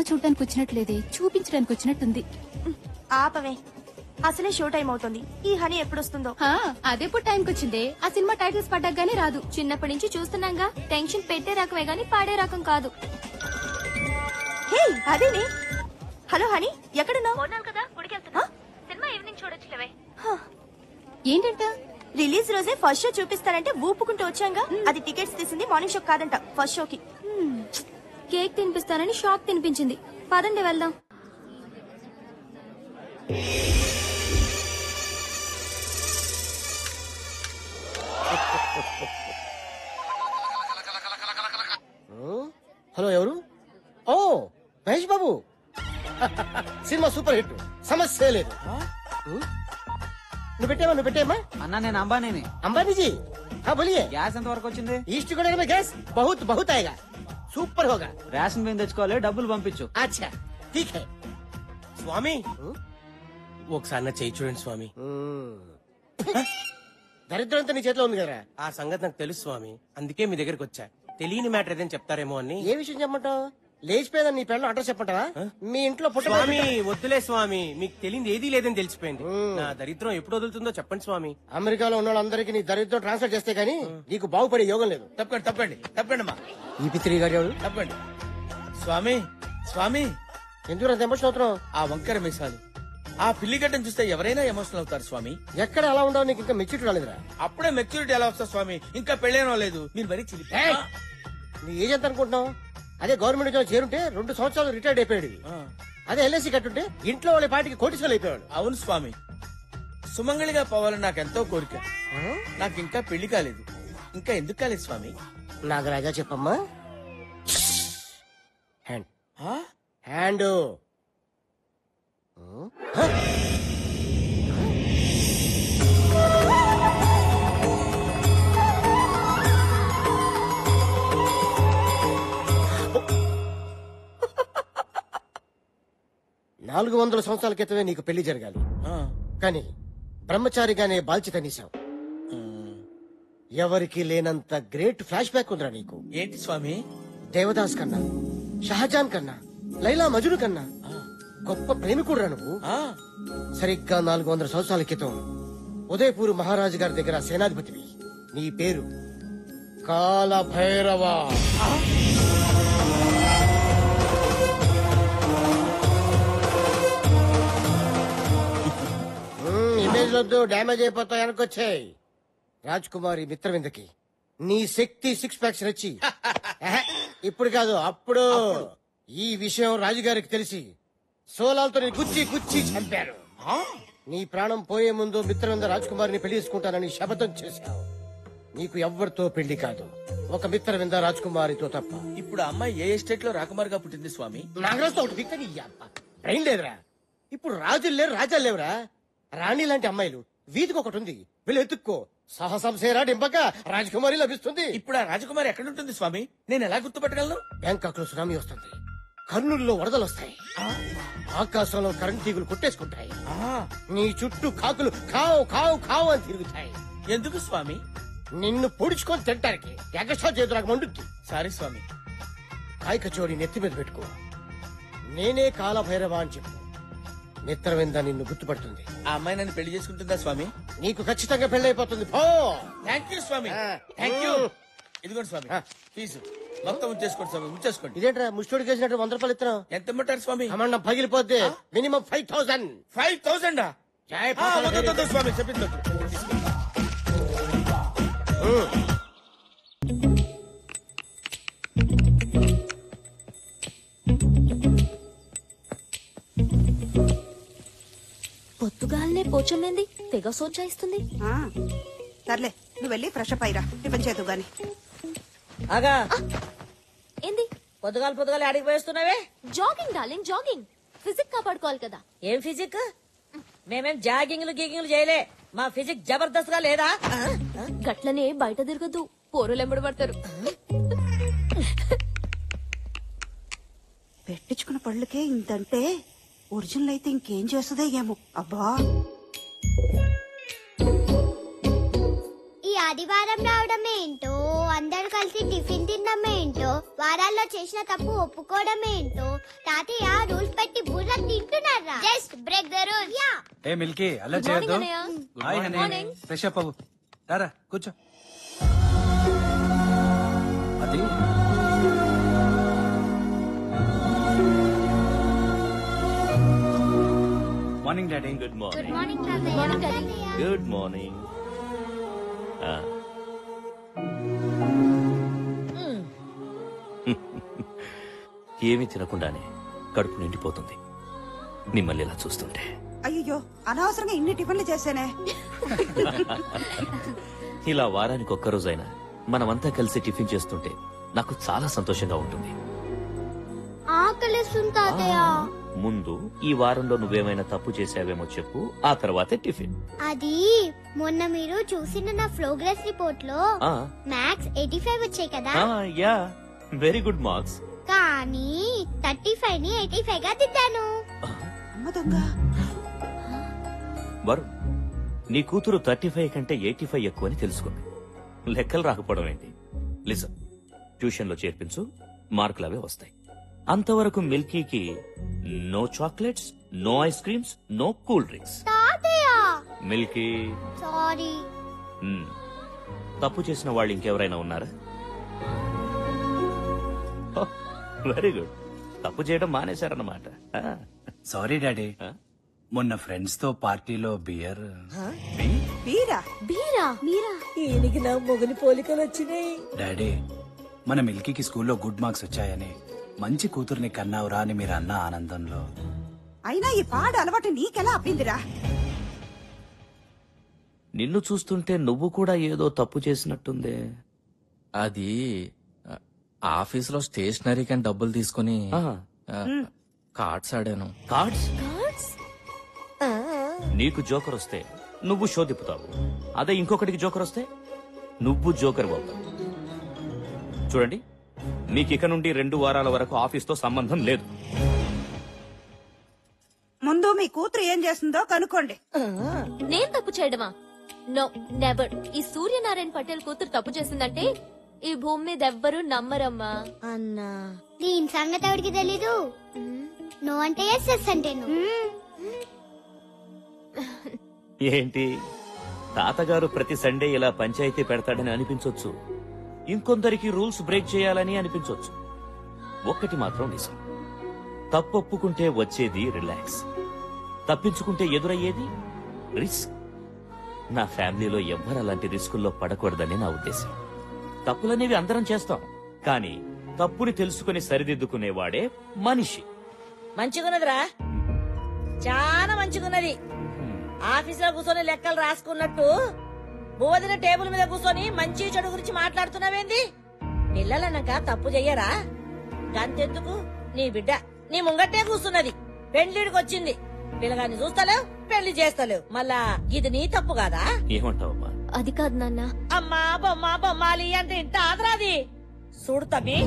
చూడడానికి వచ్చినట్లేదే, చూపించడానికి వచ్చినట్టుంది. ఆపవే, అసలే షో టైం అవుతుంది. ఈ హనీ ఎప్పుడొస్తుందో. అదెప్పుడు టైంకి వచ్చిందే? ఆ సినిమా టైటిల్స్ పడ్డాగానే రాదు. చిన్నప్పటి నుంచి చూస్తున్నాగా. టెన్షన్ పెట్టే రకమే గాని పాడే రకం కాదు. హే అదేనే. హలో హనీ, ఎక్కడున్నావు? కదా గుడికి వెళ్తున్నా. సినిమా ఈవినింగ్ చూడొచ్చులేవే. ఏంటంట? రిలీజ్ రోజే ఫస్ట్ షో చూపిస్తారంటే ఊపుకుంటూ వచ్చాంగా. అది టికెట్స్ తీసింది మార్నింగ్ షో కాదంట, ఫస్ట్ షోకి. కేక్ తినిపిస్తానని షాక్ తినిపించింది. పదండి వెళ్దాం. హలో, ఎవరు? Oh Mahesh Babu. Cinema super hit, సమస్య లేదు. నువ్వు పెట్టేమా అన్నా? నేను అంబానీని. అంబానీజీ, हाँ बोलिए. గ్యాస్ ఎంత వరకు వచ్చింది? ఈస్ట్ గోదావరి में गैस बहुत बहुत आएगा, సూపర్ होगा. రేషన్ బియ్యం తెచ్చుకోవాలి, డబ్బులు పంపించు. अच्छा ठीक है. స్వామి, ఒకసారి నా చేయి చూడండి స్వామి. దరిద్రం అంతా నీ చేతిలో ఉంది కదా. ఆ సంగతి నాకు తెలుసు స్వామి, అందుకే మీ దగ్గరకు వచ్చా. తెలియని మ్యాటర్ ఏదైనా చెప్తారేమో అని. ఏ విషయం చెప్పమంటావు? లేచిపోయిందని నీ పెళ్ళం అడ్రస్ చెప్పంటావా? మీ ఇంట్లో పుట్ట స్వామి వద్దులే స్వామి, మీకు తెలియదు ఏదీ లేదని తెలిసిపోయింది. నా దరిద్రం ఎప్పుడు వదులుతుందో చెప్పండి స్వామి. అమెరికాలో ఉన్న వాళ్ళందరికీ నీ దరిద్రం ట్రాన్స్ఫర్ చేస్తే గానీ నీకు బాగుపడే యోగం లేదు. తప్పండి అమ్మా. ఈ పిత్రి గారు ఎవరు? తప్పండి స్వామి. స్వామి, ఎందుకు అంత ఎమోషన్ అవుతున్నావు? ఆ వంకర మీసాలు, ఆ పిల్లిగడ్డను చూస్తే ఎవరైనా ఎమోషనల్ అవుతారు స్వామి. ఎక్కడ అలా ఉండవు? నీకు ఇంకా మెచ్యూరిటీ రాలేదురా? అప్పుడే మెచ్యూరిటీ ఎలా వస్తా స్వామి? ఇంకా పెళ్ళేనో లేదు. మీరు మరీ చిలిపి. నీ ఏజ్ ఎంత అనుకుంటున్నావు? అదే గవర్నమెంట్ ఉద్యోగం చేరుంటే 2 సంవత్సరాలు రిటైర్డ్ అయిపోయాడు. అదే ఎల్ఐసి కట్టుంటే ఇంట్లో వాళ్ళ పాటికి కోటీశ్వరులు అయిపోయాడు. అవును స్వామి, సుమంగళిగా పోవాలని నాకెంతో కోరిక. నాకు ఇంకా పెళ్లి కాలేదు. ఇంకా ఎందుకు కాలేదు స్వామి? నాగరాజా చెప్పమ్మా. హ్యాండ్ 400 సంవత్సరాల క్రితమే నీకు పెళ్లి జరగాలి, కానీ బ్రహ్మచారిగానే బాల్చి నీసావు. ఎవరికి లేనంత గ్రేట్ ఫ్లాష్ బ్యాక్ ఉందిరా నీకు. ఏంటి స్వామి? దేవదాస్ కన్నా, షహజాన్ కన్నా, లైలా మజును కన్నా గొప్ప ప్రేమికుడురా నువ్వు. సరిగ్గా 400 సంవత్సరాల క్రితం ఉదయపూర్ మహారాజు గారి దగ్గర సేనాధిపతివి. నీ పేరు కాలభైరవ. ఇమేజ్ వద్దు, డ్యామేజ్ అయిపోతాయి. వెనకొచ్చాయి. రాజ్ కుమారి మిత్రవిందకి నీ శక్తి 6 ప్యాక్స్ నచ్చి ఇప్పుడు కాదు అప్పుడు ఈ విషయం రాజుగారికి తెలిసి సోలాలతో గుచ్చి గుచ్చి చంపారు. నీ ప్రాణం పోయే ముందు మిత్రవింద రాజ్ కుమారిని పెళ్లి చేసుకుంటానని శపథం చేశావు. నీకు ఎవ్వరితో పెళ్లి కాదు, ఒక మిత్రవింద రాజ్ కుమారితో తప్ప. ఇప్పుడు అమ్మాయి ఏ ఎస్టేట్ లో రాకుమారిగా పుట్టింది స్వామి? నాగరాజుతో ఒకటి దిక్కు బ్రెయిన్ లేదురా. ఇప్పుడు రాజులు లేరు, రాజాలు లేవురా. రాణి లాంటి అమ్మాయిలు వీధికి ఒకటి ఉంది, వీళ్ళు ఎత్తుక్కో. సాహసం సేరా డింపక రాజకుమారి లభిస్తుంది. ఇప్పుడు ఆ రాజకుమారి ఎక్కడుంటుంది స్వామి? నేను ఎలా గుర్తుపట్టగలను? బ్యాంకాక్ లో సునామీ వస్తుంది, కర్నూలులో వరదలు వస్తాయి, ఆకాశంలో కరెంట్ తీగులు కొట్టేసుకుంటాయి, నీ చుట్టూ కాకులు కావు కావు కావు అని తిరుగుతాయి. ఎందుకు స్వామి? నిన్ను పొడుచుకొని తింటానికి. ఎగస్ట్రా చేతులకు మండుద్ది. సారీ స్వామి. కాయ కచోడి నెత్తి మీద పెట్టుకో, నేనే కాలభైరవ అని చెప్పు. మిత్రవింద నిన్ను గుర్తుపడుతుంది. ఆ అమ్మాయి నన్ను పెళ్లి చేసుకుంటుందా స్వామి? నీకు ఖచ్చితంగా పెళ్లి అయిపోతుంది. థ్యాంక్ యూ స్వామి, థ్యాంక్ యూ. ఇదిగోండి స్వామి ఫీజు మొత్తం ఉంచేసుకోండి స్వామి, ఉంచేసుకోండి. ఇదేంట్రా ముష్టోడి చేసినట్టు 100 రూపాయలు ఇస్తున్నావు? ఎంత ఇమ్మంటారు స్వామి? అమ్మ పగిలిపోద్ది. మినిమం 5000. 5000 స్వామి చెప్పింది. పొద్దుగాలనే పోచమ్మేంది తెగ సోచాయిస్తుంది. సర్లే, నువ్వు వెళ్ళి ఫ్రెష్ అప్ అయ్యిరా, టిఫిన్ చేతు గాని. ఆగా ఏంది పొద్దుగాలు ఆడికి పోయిస్తున్నావే? Jogging darling, jogging. ఫిజిక్ కాపాడుకోవాలి కదా. ఏం ఫిజిక్? మేమేం జాగింగ్లు గీగింగ్లు చేయలే. మా ఫిజిక్ జబర్దస్త్ గా లేదా? గట్లనే బయట తిరగదు, పోరులు ఎంబడి పడతారు. పెట్టించుకున్న పళ్ళకే ఇంతంటే ఒరిజినల్ అయితే ఇంకేం చేస్తుందో ఏమో. అబ్బా, ఈ ఆదివారం రావడం ఏంటో, అందరు కలిసి టిఫిన్ తినడం ఏంటో, వారాల్లో చేసిన తప్పు ఒప్పుకోవడం ఏంటో, తాతయ్య రూల్స్ పెట్టి బుర్ర తింటున్నారా? Just break the rule. Yeah. A Milky అలా చేయొద్దు. హాయ్ హనీ, ఫ్రెష్ అప్ అవ్వు. రారా కూర్చో. అది morning daddy. Good morning. Morning తాతయ్య. Good morning. ఏమీ తినకుండానే కడుపు నిండిపోతుంది మిమ్మల్ని ఇలా చూస్తుంటే. అయ్యో అనవసరంగా ఇన్ని టిఫిన్లు చేశానే. ఇలా వారానికి ఒక్కరోజైనా మనమంతా కలిసి టిఫిన్ చేస్తుంటే నాకు చాలా సంతోషంగా ఉంటుంది. ఆకలిస్తుంది తాతయ్య. ముందు ఈ వారంలో నువ్వేమైనా తప్పు చేసావేమో చెప్పు, ఆ తర్వాతే టిఫిన్. అది మొన్న మీరు చూసిన నా ప్రోగ్రెస్ రిపోర్ట్ లో ఆ, మ్యాథ్స్ 85 వచ్చాయి కదా. Yeah, very good marks. కానీ 35 ని 85 గా దిద్దాను. అమ్మ దొంగ. వరుణ్, నీ కూతురు 35 కంటే 85 ఎక్కువ అని తెలుసుకుంది. లెక్కలు రాకపోవడం ఏంటి? లిసన్, ట్యూషన్ లో చేర్పించు, మార్కులు అవే వస్తాయి. అంతవరకు మిల్కీకి no chocolates, no ice creams, no cool drinks. తాతయ్య మిల్కీ, సారీ. తప్పు చేసిన వాళ్ళు ఇంకెవరైనా ఉన్నారా? వెరీ గుడ్, తప్పు చేయడం మానేశారన్నమాట. సారీ డాడీ, మొన్న ఫ్రెండ్స్ తో పార్టీలో బియర్. బీరా బీరా మీరా ఈయనకి నా మొగలి పోలికలు వచ్చినాయి. డాడీ, మన మిల్కీకి స్కూల్లో గుడ్ మార్క్స్ వచ్చాయని మంచి కూతుర్ని కన్నావురా అని మీరు అన్న ఆనందంలో. అయినా ఈ పాడు అలవాటు నీకెలా అప్పిందిరా? నిన్ను చూస్తుంటే నువ్వు కూడా ఏదో తప్పు చేసినట్టుందే. అది ఆఫీసులో స్టేషనరీ కానీ డబ్బులు తీసుకుని కార్డ్స్ ఆడాను. కార్డ్స్? నీకు జోకర్ వస్తే నువ్వు షో తిప్పుతావు, అదే ఇంకొకటికి జోకర్ వస్తే నువ్వు జోకర్ అవుతావు. చూడండి, మీకు ఇక నుండి 2 వారాల వరకు ఆఫీస్తో సంబంధం లేదు. ముందు మీ కూతురు ఏం చేస్తుందో కనుక్కోండి. నేను తప్పు చేయడమా? No, never. ఈ సూర్యనారాయణ పటేల్ కూతురు తప్పు చేసిందంటే ఈ భూమి మీద ఎవ్వరూ నమ్మరమ్మా. అన్నా దీని సంగతి ఎవరికి తెలీదు. నో అంటే ఎస్, ఎస్ అంటే నో. ఏంటి, తాతగారు ప్రతి సండే ఇలా పంచాయతీ పెడతాడని అనిపించొచ్చు, ఇంకొందరికి రూల్స్ బ్రేక్ చేయాలని అనిపించొచ్చు. ఒక్కటి మాత్రం నిజం, తప్పొప్పుకుంటే వచ్చేది రిలాక్స్, తప్పించుకుంటే ఎదురయ్యేది రిస్క్. నా ఫ్యామిలీలో ఎవ్వరు అలాంటి రిస్కుల్లో పడకూడదని నా ఉద్దేశం. తప్పులనేవి అందరం చేస్తాం, కానీ తప్పుని తెలుసుకుని సరిదిద్దుకునేవాడే మనిషి. మంచిగున్నదిరా, చాలా మంచిగున్నది. ఆఫీసులో కూర్చొని లెక్కలు రాసుకున్నట్టు బోధిన టేబుల్ మీద కూర్చొని మంచి చెడు గురించి మాట్లాడుతున్నావేంది? పిల్లలన్నాక తప్పు చెయ్యరా? గంతెందుకు, నీ బిడ్డ నీ ముంగట్టే కూర్చున్నది, పెళ్లిడికి వచ్చింది. పిల్లగాన్ని చూస్తలేవు, పెళ్లి చేస్తలేవు, మళ్ళా ఇది నీ తప్పు కాదా? ఏమంటావమ్మా? అది కాదు నాన్న. అమ్మా బొమ్మ బొమ్మాలి అంటే ఇంత ఆదరాది. చూడు తమ్మి,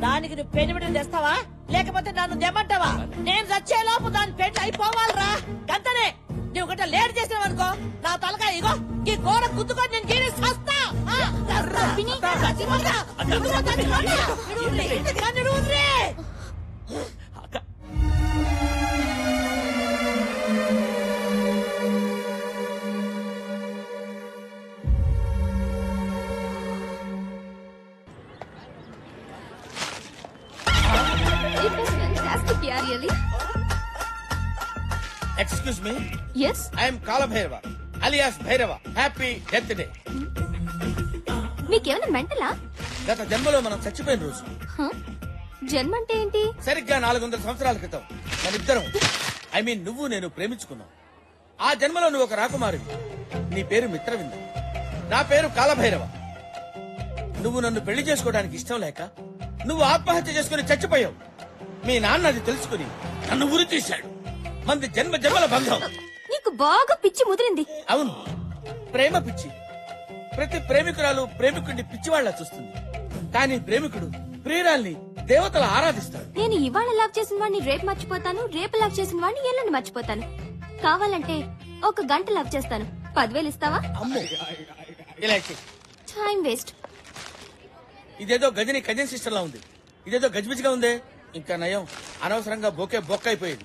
దానికి నువ్వు పెనిమిడిని తెస్తావా లేకపోతే నన్ను తెమ్మంటావా? నేను చచ్చే లోపు దాని పెళ్లి అయిపోవాలరా, గంతనే. నువ్వు గట్ట లేట్ చేసినావనుకో నా తలకాయ ఇగో ఈ గోడ గుద్దుకొని నేను గీరి సస్తా. Excuse me, yes, I'm Kalabhairava alias Bhairava. Happy death day. మీకేమైనా మెంటలా? గత జన్మలో మనం చచ్చిపోయిన రోజు. జన్మ అంటే ఏంటి? సరిగ్గా 400 సంవత్సరాల క్రితం మనిద్దరం, ఐ మీన్ నువ్వు నేను ప్రేమించుకున్నాం. ఆ జన్మలో నువ్వు ఒక రాకుమారివి, నీ పేరు మిత్రవింద, నా పేరు కాలభైరవ. నువ్వు నన్ను పెళ్లి చేసుకోవడానికి ఇష్టం లేక నువ్వు ఆత్మహత్య చేసుకుని చచ్చిపోయావు. మీ నాన్న అది తెలుసుకుని నన్ను ఉరి తీశాడు. మంది జన్మ జన్మల బంధం. నీకు బాగా పిచ్చి ముదిరింది. అవును, ప్రేమ పిచ్చి. ప్రతి ప్రేమికురాలు ప్రేమికుడిని పిచ్చివాళ్లా చూస్తుంది, కానీ ప్రేమికుడు ప్రియురాల్ని దేవతల ఆరాధిస్తాడు. నేను ఇవాళ లవ్ చేసిన వాడిని రేపు మర్చిపోతాను, రేపు లవ్ చేసిన వాడిని ఎల్లుండి మర్చిపోతాను. కావాలంటే 1 గంట లవ్ చేస్తాను. 10,000 ఇస్తావా? అమ్మో, ఇలా చెయ్. Time waste. ఇదేదో గజని కజన్ సిస్టర్ లా ఉంది, ఇదేదో గజిబిజిగా ఉందే. ఇంకా నయం, అనవసరంగా బొకే బొక్క అయిపోయింది.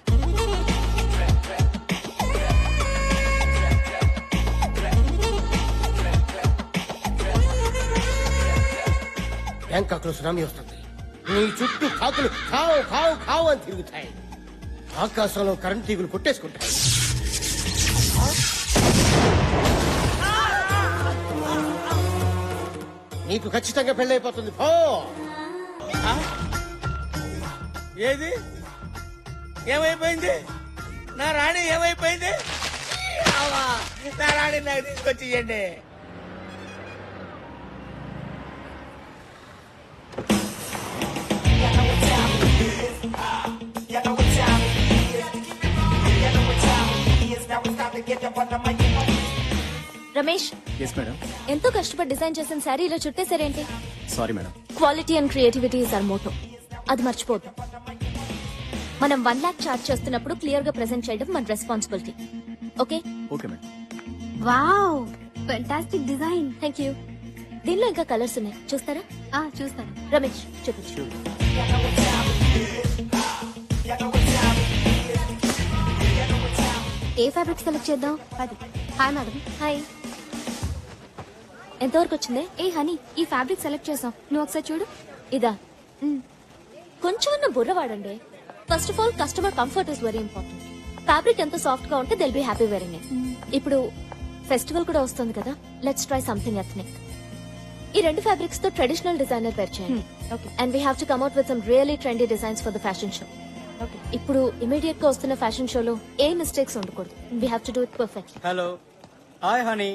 బ్యాంకాక్ లో సునామీ వస్తుంది. నీ చుట్టూ కాకులు కావు కావు కావు అని తిరుగుతాయి. ఆకాశంలో కరెంట్ తీగులు కొట్టేసుకుంటాయి. నీకు ఖచ్చితంగా పెళ్ళైపోతుంది. పో. ఏది ఏమైపోయింది? నా రాణి ఏమైపోయింది? అవ్వా, నా రాణి నాకు తీసుకొచ్చి ఇయ్యండి. Ramesh, yes madam. ఎంతో కష్టపడి డిజైన్ చేసిన శారీ ఇలా చుట్టేసారేంటి? Sorry madam. Quality and creativity is our motto. అది మర్చిపోద్దు. మనం 1 lakh చార్జ్ చేస్తున్నప్పుడు క్లియర్ గా ప్రెజెంట్ చేయడం మన responsibility. Okay? Okay madam. Wow, fantastic design. Thank you. దీనిలో ఇంకా కలర్స్ ఉన్నాయి, చూస్తారా? చూస్తాను. రమేష్ చూపించు. ఏ ఫ్యాబ్రిక్ సెలెక్ట్ చేద్దాం? Hi madam. హాయ్. ఎంతవరకు వచ్చింది? ఏ హనీ, ఈ ఫ్యాబ్రిక్ సెలెక్ట్ చేసాం, నువ్వు ఒకసారి చూడు. ఇదా? కొంచెం బుర్ర వాడండి. First of all customer comfort is very important. Fabric ఎంత సాఫ్ట్ గా ఉంటే they'll be happy wearing it. ఇప్పుడు ఫెస్టివల్ కూడా వస్తుంది కదా, లెట్స్ ట్రై సంథింగ్ ఎథ్నిక్. ఈ 2 ఫ్యాబ్రిక్స్ తో ట్రెడిషనల్ డిజైనర్ వేర్ చేయండి. And we have to come out with some really trendy designs for the fashion show. ఇప్పుడు ఇమీడియట్ గా వస్తున్న ఫ్యాషన్ షోలో ఏ మిస్టేక్స్ ఉండకూడదు. We have to do it perfect. Hello, hi honey,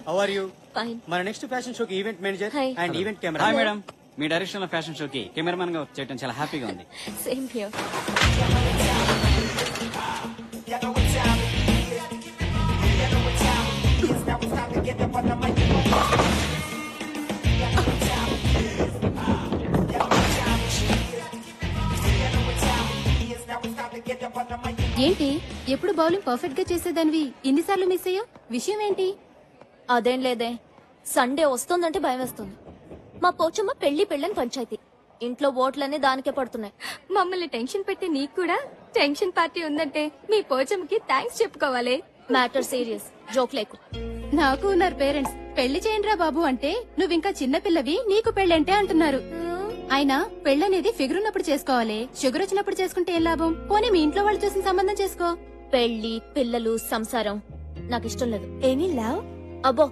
how are you? Fine. మన next fashion షోకి event manager Hi. And event camera. Hi madam, మీ direction లో ఫ్యాషన్ షోకి కెమెరామన్ గా వర్క్ చేయడం చాలా హ్యాపీగా ఉంది. Same here. ఏంటి, ఎప్పుడు బౌలింగ్ పర్ఫెక్ట్ గా చేసేదానివి ఇన్నిసార్లు మిస్ అయ్యా? విషయం ఏంటి? అదేం లేదే, సండే వస్తుందంటే భయం వేస్తుంది. మా పోచమ్మ పెళ్లిని పంచాయతీ. ఇంట్లో ఓట్లన్నీ దానికే పడుతున్నాయి. మమ్మల్ని టెన్షన్ పెట్టి నీకు కూడా టెన్షన్ పార్టీ ఉందంటే మీ పోచమ్మకి థ్యాంక్స్ చెప్పుకోవాలి. మ్యాటర్ సీరియస్, జోక్ లేకు. నాకు ఉన్నారు పేరెంట్స్, పెళ్లి చేయండిరా బాబు అంటే నువ్వింకా చిన్నపిల్లవి, నీకు పెళ్ళంటే అంటున్నారు. అయినా పెళ్ళనేది ఫిగర్ ఉన్నప్పుడు చేసుకోవాలి, షుగర్ వచ్చినప్పుడు చేసుకుంటే ఏం లాభం? పోనీ మీ ఇంట్లో వాళ్ళు చూసిన సంబంధం చేసుకో. పెళ్లి, పిల్లలు, సంసారం నాకు ఇష్టం లేదు. Any love? అబ్బో,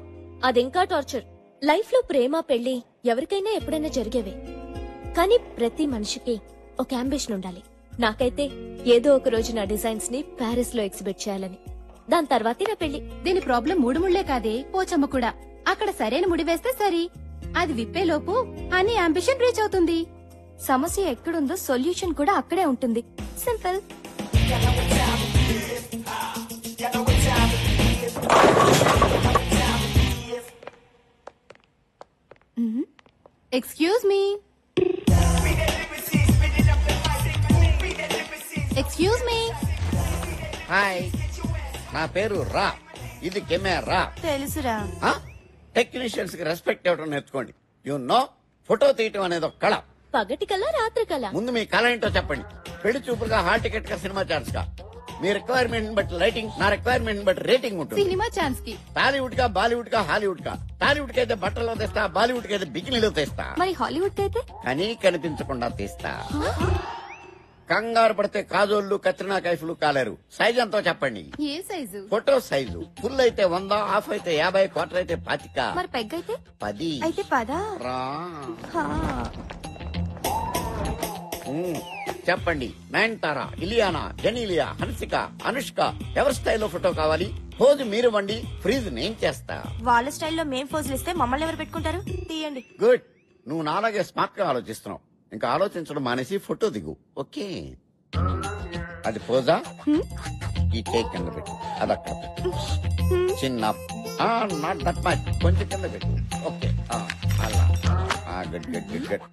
అదింకా టార్చర్. లైఫ్ లో ప్రేమ, పెళ్లి ఎవరికైనా ఎప్పుడైనా జరిగేవే. కానీ ప్రతి మనిషికి ఒక అంబిషన్ ఉండాలి. నాకైతే ఏదో ఒక రోజు నా డిజైన్స్ ని ప్యారిస్ లో ఎగ్జిబిట్ చేయాలని. దాని తర్వాతే నా పెళ్లి. దీని ప్రాబ్లం 3 ముళ్లే కాదే, పోచమ్మ కూడా. అక్కడ సరైన ముడి వేస్తే సరి, అది విప్పేలోపు అన్ని అంబిషన్ రీచ్ అవుతుంది. సమస్య ఎక్కడుందో సొల్యూషన్ కూడా అక్కడే ఉంటుంది. Simple. Excuse me, excuse me. Hi, నా పేరు రా, ఇది కెమెరా. తెలుసురా. టెక్నీషియన్స్ కి రెస్పెక్ట్ ఇవ్వడం నేర్చుకోండి. యు నో, ఫోటో తీయటం అనేది ఒక కళ. పగటి కళ, రాత్రి కళ. ముందు మీ కళ ఏంటో చెప్పండి. పెళ్లి చూపులుగా, హాల్ టికెట్ గా, సినిమా ఛాన్స్ గా. మీ రిక్వైర్మెంట్ బట్టి లైటింగ్, నా రిక్వైర్మెంట్ బట్టి రేటింగ్ ఉంటుంది. సినిమా ఛాన్స్ కి టాలీవుడ్ గా, బాలీవుడ్ గా, హాలీవుడ్ గా. టాలీవుడ్ కి అయితే బట్టల్లో తెస్తా, బాలీవుడ్ కి అయితే బికినీలో తెస్తా. మరి హాలీవుడ్ అయితే? కానీ కనిపించకుండా తీస్తా. కంగారు పడితే కాజోళ్లు, కత్రినా కైఫ్లు కాలేరు. సైజ్ ఎంతో చెప్పండి. ఏ సైజు? ఫోటో సైజు ఫుల్ అయితే 100, హాఫ్ అయితే 50, క్వార్టర్ అయితే 25. మరి పెగ్ అయితే? 10. అయితే 10. రా. చెప్పండి. నయనతారా, ఇలియానా, జెనీలియా, హన్సిక, అనుష్క ఎవరి స్టైల్లో ఫోటో కావాలి? పోజు మీరు వండి, ఫ్రీజ్ నేను చేస్తా. వాళ్ళ స్టైల్లో మేం పోజులు ఇస్తే మమ్మల్ని ఎవరు పెట్టుకుంటారు? తీయండి. గుడ్. నువ్వు నాలాగే స్మార్ట్ గా ఆలోచిస్తున్నావు. ఇంకా ఆలోచించడం మానేసి ఫోటో దిగు. ఓకే, అది పోజా? ఈ టేక్ కింద పెట్టు, అదక్కడ పెట్టు. చిన్న నాట్ దట్ మచ్, కొంచెం కింద పెట్టు. ఓకే, అలా. Good good good good.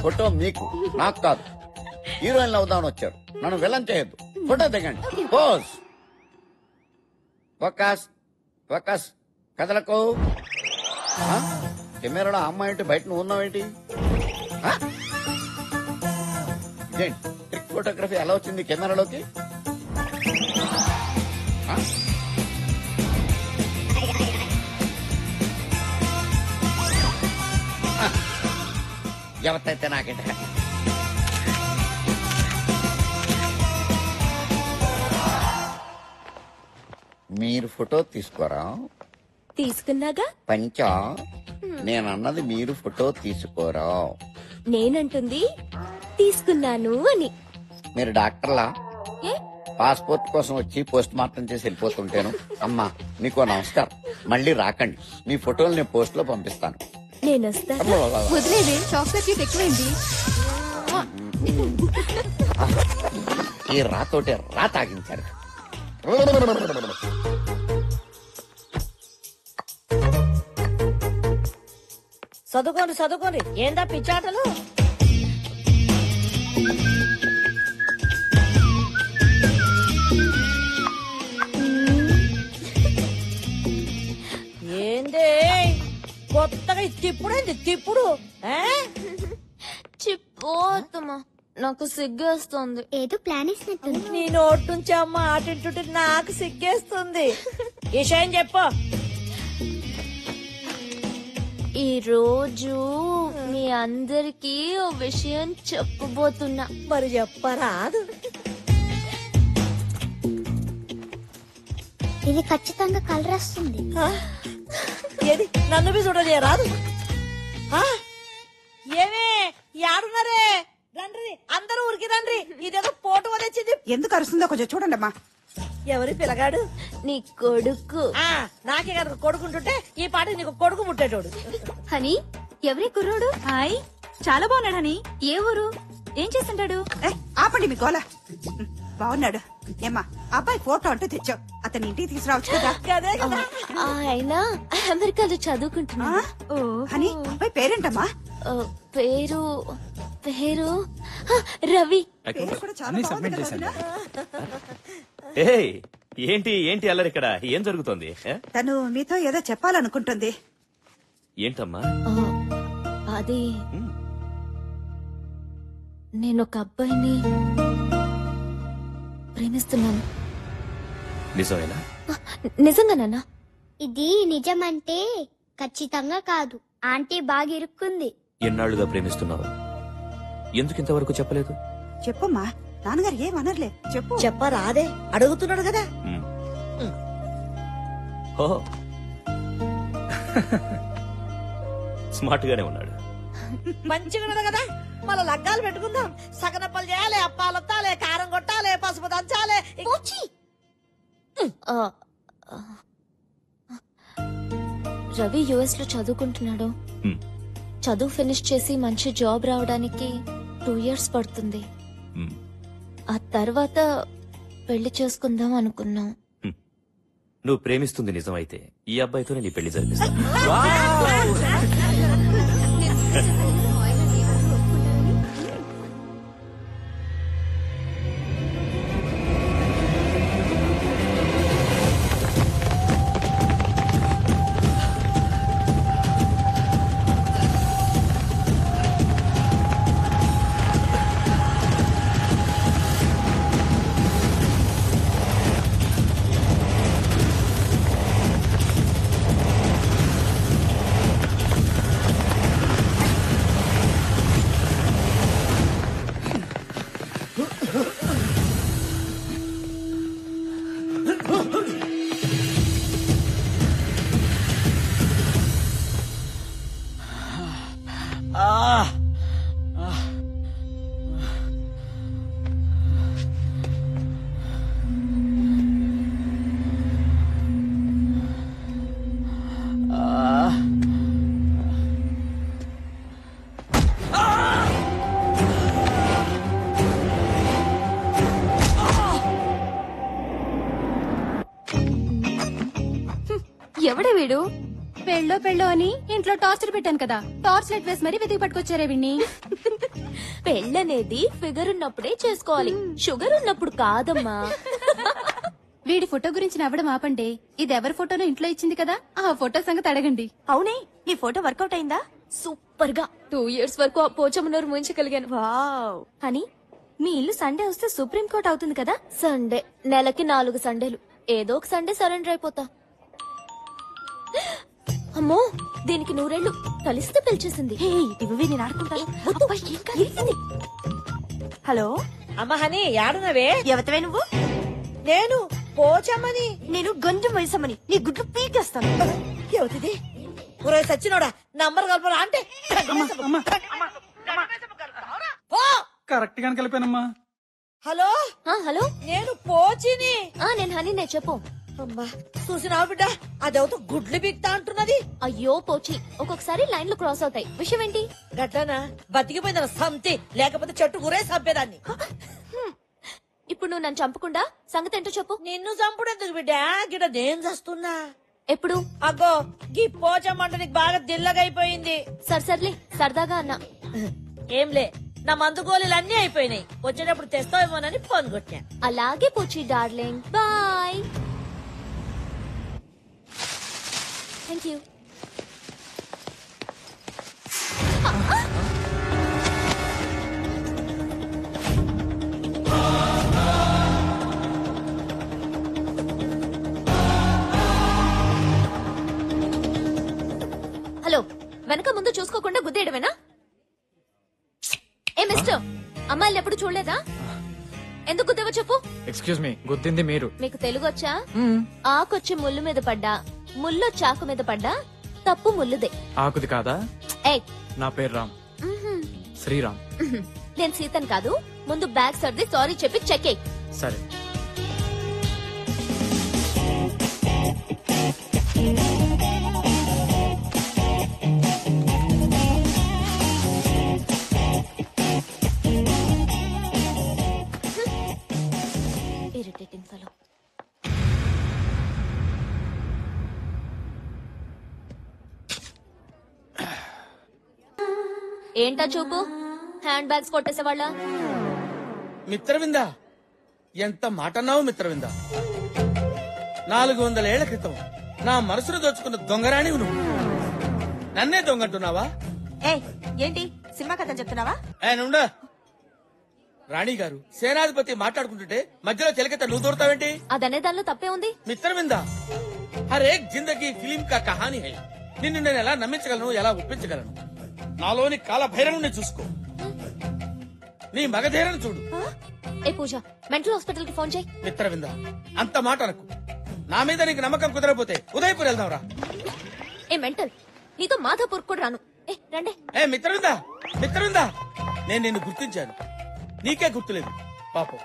Photo మీకు, నాకు కాదు. హీరోయిన్లు అవుదామని వచ్చారు, నన్ను విలన్ చేయొద్దు. ఫోటో దిగండి. పోజ్. Focus focus. కదలకు. కెమెరాలో అమ్మాయి అంటే బయట నువ్వు ఉన్నావేంటి? ట్రిక్ ఫోటోగ్రఫీ ఎలా వచ్చింది కెమెరాలోకి? ఆ? ఎవరితైతే నాకేట. మీరు ఫోటో తీసుకోరా? తీసుకున్నాగా. పంచా నేనన్నది మీరు ఫోటో తీసుకోరా. నేనంటుంది తీసుకున్నాను అని. మీరు డాక్టర్లా? ఏ? పాస్పోర్ట్ కోసం వచ్చి పోస్ట్ మార్టం చేసి వెళ్ళిపోతుంటాను. అమ్మా నీకో నమస్కారం, మళ్ళీ రాకండి. మీ ఫోటోలు నేను పోస్ట్ లో పంపిస్తాను. నేను వస్తాను. వదిలేవే, చాక్లెట్ కేక్ ఎక్కువైంది. ఈ రాతోటే రా తాగించారు. చదువుకోండి చదువుకోండి, ఏందా పిచ్చాటలు? ఏందే కొత్తగా ఈ తిప్పుడేంది తిప్పుడు? చిపోతమ్మా, నాకు సిగ్గేస్తుంది. ఏదో ప్లాన్ ఇస్తున్నట్టుంది. నీ నోటి నుంచి అమ్మ ఆటింటుంటే నాకు సిగ్గేస్తుంది. విషయం చెప్పు. ఈ రోజు మీ అందరికి ఓ విషయం చెప్పబోతున్నా. మరి చెప్పరాదు. ఇది ఖచ్చితంగా కలర్ వస్తుంది. ఏది నన్ను బి చూడలేరాదు? ఏమే యాడున్నారే? రండ్రి అందరూ ఊరికి రండ్రి. ఇదేదో పోటు వదిలింది. ఎందుకు అరుస్తుందో కొంచెం చూడండి అమ్మా. ఎవరి పిల్లగాడు? నీ కొడుకు. నాకే కనుక కొడుకుంటుంటే ఈ పాట నీకు కొడుకు ముట్టేటోడు. హనీ, ఎవరి కుర్రోడు? హాయ్, చాలా బాగున్నాడు హనీ. ఏ ఊరు? ఏం చేస్తుంటాడు? ఆపండి మీ గోల. బాగున్నాడు. ఏమ్మా అబ్బాయి ఫోటో అంటూ తెచ్చావు, అతని ఇంటికి తీసుకురావచ్చు కదా. అదే కదా. ఆయన అమెరికాలో చదువుకుంటున్నా. అని అబ్బాయి పేరేంటమ్మా? పేరు పేరు రవి. అన్ని సబ్మిట్ చేశాను. ఏయ్, ఏంటి ఏంటి అల్లరి ఇక్కడ? ఏం జరుగుతోంది? తను మీతో ఏదో చెప్పాలనుకుంటుంది. ఏంటమ్మా? అది నేను ఒక అబ్బాయిని ప్రేమిస్తున్నాను. నిజమేనా? నిజంగానన్నా? ఇది నిజమంటే ఖచ్చితంగా కాదు. ఆంటీ బాగా ఇరుక్కుంది. ఎన్నాళ్లుగా ప్రేమిస్తున్నావు? ఎందుకు ఇంతవరకు చెప్పలేదు? చెప్పమ్మా, నాన్నగారు ఏమనర్లే. చెప్పు. చెప్పరాదే, అడుగుతున్నాడు కదా. ఓహో, స్మార్ట్ గానే ఉన్నాడు. మంచిగా ఉన్నది కదా. మళ్ళా లగ్గాలు పెట్టుకుందాం. సగనప్పలు చేయాలి, అప్పాలొత్తాలి, కారం కొట్టాలి, పసుపు దంచాలి. రవి యుఎస్ లో చదువుకుంటున్నాడు. చదువు ఫినిష్ చేసి మంచి జాబ్ రావడానికి 2 years పడుతుంది. ఆ తర్వాత పెళ్లి చేసుకుందాం అనుకున్నాం. నువ్వు ప్రేమిస్తుంది నిజమైతే ఈ అబ్బాయితోనే నీ పెళ్లి జరిపిస్తాను. ఎవడే వీడు? పెళ్ళో పెళ్ళో అని ఇంట్లో టార్చర్ పెట్టాను కదా, టార్చ్ లైట్ వేసి మరీ వెతికి పట్టుకొచ్చారే వీడిని. పెళ్ళనేది ఫిగర్ ఉన్నప్పుడే చేసుకోవాలి, షుగర్ ఉన్నప్పుడు కాదమ్మా. వీడి ఫోటో గురించి నవ్వడం ఆపండి. ఇది ఎవరి ఫోటోనో ఇంట్లో ఇచ్చింది కదా, ఆ ఫోటో సంగతి అడగండి. అవునే, నీ ఫోటో వర్కౌట్ అయిందా? సూపర్ గా 2 years వరకు ఆ పోచమ్మనూరు ముంచగలిగాను. వావ్. అని మీ ఇల్లు సండే వస్తే సుప్రీం కోర్ట్ అవుతుంది కదా. సండే నెలకి 4 సండేలు, ఏదో ఒక సండే సరెండర్ అయిపోతా. అమ్మో దీనికి 100 కలిస్తే పిలిచేసింది. నేను ఆడుకుంటాను. హలో అమ్మ హని యాడునవే? ఎవతవే నువ్వు? నేను పోచమ్మని. నేను గంజం వయసమ్మని. నీ గుడ్లు పీకేస్తాను. ఎవతిది? ఒరే సచ్చినోడా, నంబర్ కలపరా అంటే కరెక్ట్ గానే కలిపానమ్మా. హలో హలో నేను పోచిని. నేను హనీనే, చెప్పు. అమ్మా చూసినావు బిడ్డ, అదవుతూ గుడ్లు బిక్తా అంటున్నది. అయ్యో పోచి, ఒక్కొక్కసారి లైన్లు క్రాస్ అవుతాయి. విషయం ఏంటి? గట్లనా? బతికిపోయిందన్న సంతి, లేకపోతే చెట్టు గురే చంపేదాన్ని. ఇప్పుడు నువ్వు నన్ను చంపకుండా సంగతి ఏంటో చెప్పు. నిన్ను చంపుడెందుకు బిడ్డ, గిడ నేను చస్తున్నా. ఎప్పుడు? అగ్గో గీ పోచమ్మంట నీకు బాగా దిల్లగైపోయింది. సర్లే సరదాగా అన్నా. ఏంలే, నా మందు గోళీలు అన్ని అయిపోయినాయి. వచ్చేటప్పుడు తెస్తావేమోనని ఫోన్ కొట్టా. అలాగే పోచి darling, bye. Thank you. Hello, వెనక ముందు చూసుకోకుండా గుద్దేయడమేనా? ఏ మిస్టర్, అమ్మాయిలు ఎప్పుడు చూడలేదా? ఎందుకు గుద్దేవో చెప్పు. ఎక్స్క్యూజ్ మీ, గుద్దింది మీరు. మీకు తెలుగు వచ్చా? ఆకొచ్చి ముళ్ళు మీద పడ్డా, ముళ్ళు చాకు మీద పడ్డా తప్పు ముళ్ళుదే. ఆకుది కాదా? ఏయ్, నా పేరు రామ్. శ్రీరామ్. నేను సీతన్ కాదు. ముందు బ్యాగ్ సర్ది సారీ చెప్పి చెక్ ఎయ్. సరే. Irritating fellow. ఏంటా చూపు? Hand bags కొట్టేసేవాళ్ళ? మిత్రవిందా, ఎంత మాట అన్నావు మిత్రవిందా. 400 ఏళ్ల క్రితం నా మనసును దోచుకున్న దొంగరాణివి నువ్వు. నన్నే దొంగంటున్నావా? ఏంటి సినిమా కథ చెప్తున్నావా? నుండా రాణి గారు, సేనాధిపతి మాట్లాడుకుంటుంటే మధ్యలో చెలకెత్త నువ్వు దూరతావేంటి? అదనే దానిలో తప్పే ఉంది. మిత్రవిందా, హరేక్ జిందగీ ఫిలిం కా కహానీ హై. నిన్ను నేను ఎలా నమ్మించగలను, ఎలా ఒప్పించగలను? నాలోని కాల భైరవుని చూసుకో, నీ మగధీరను చూడు. ఏ పూజ, మెంటల్ హాస్పిటల్ కి ఫోన్ చేయి. మిత్రవిందా, అంత మాట అనకు. నా మీద నీకు నమ్మకం కుదరపోతే ఉదయపూర్ వెళ్దాంరా. ఏ మెంటల్, నీతో మాధాపూర్ కూడా రాను. రండి. మిత్రవిందా, మిత్రవిందా, నేను నిన్ను గుర్తించాను, నీకే గుర్తులేదు. పాపం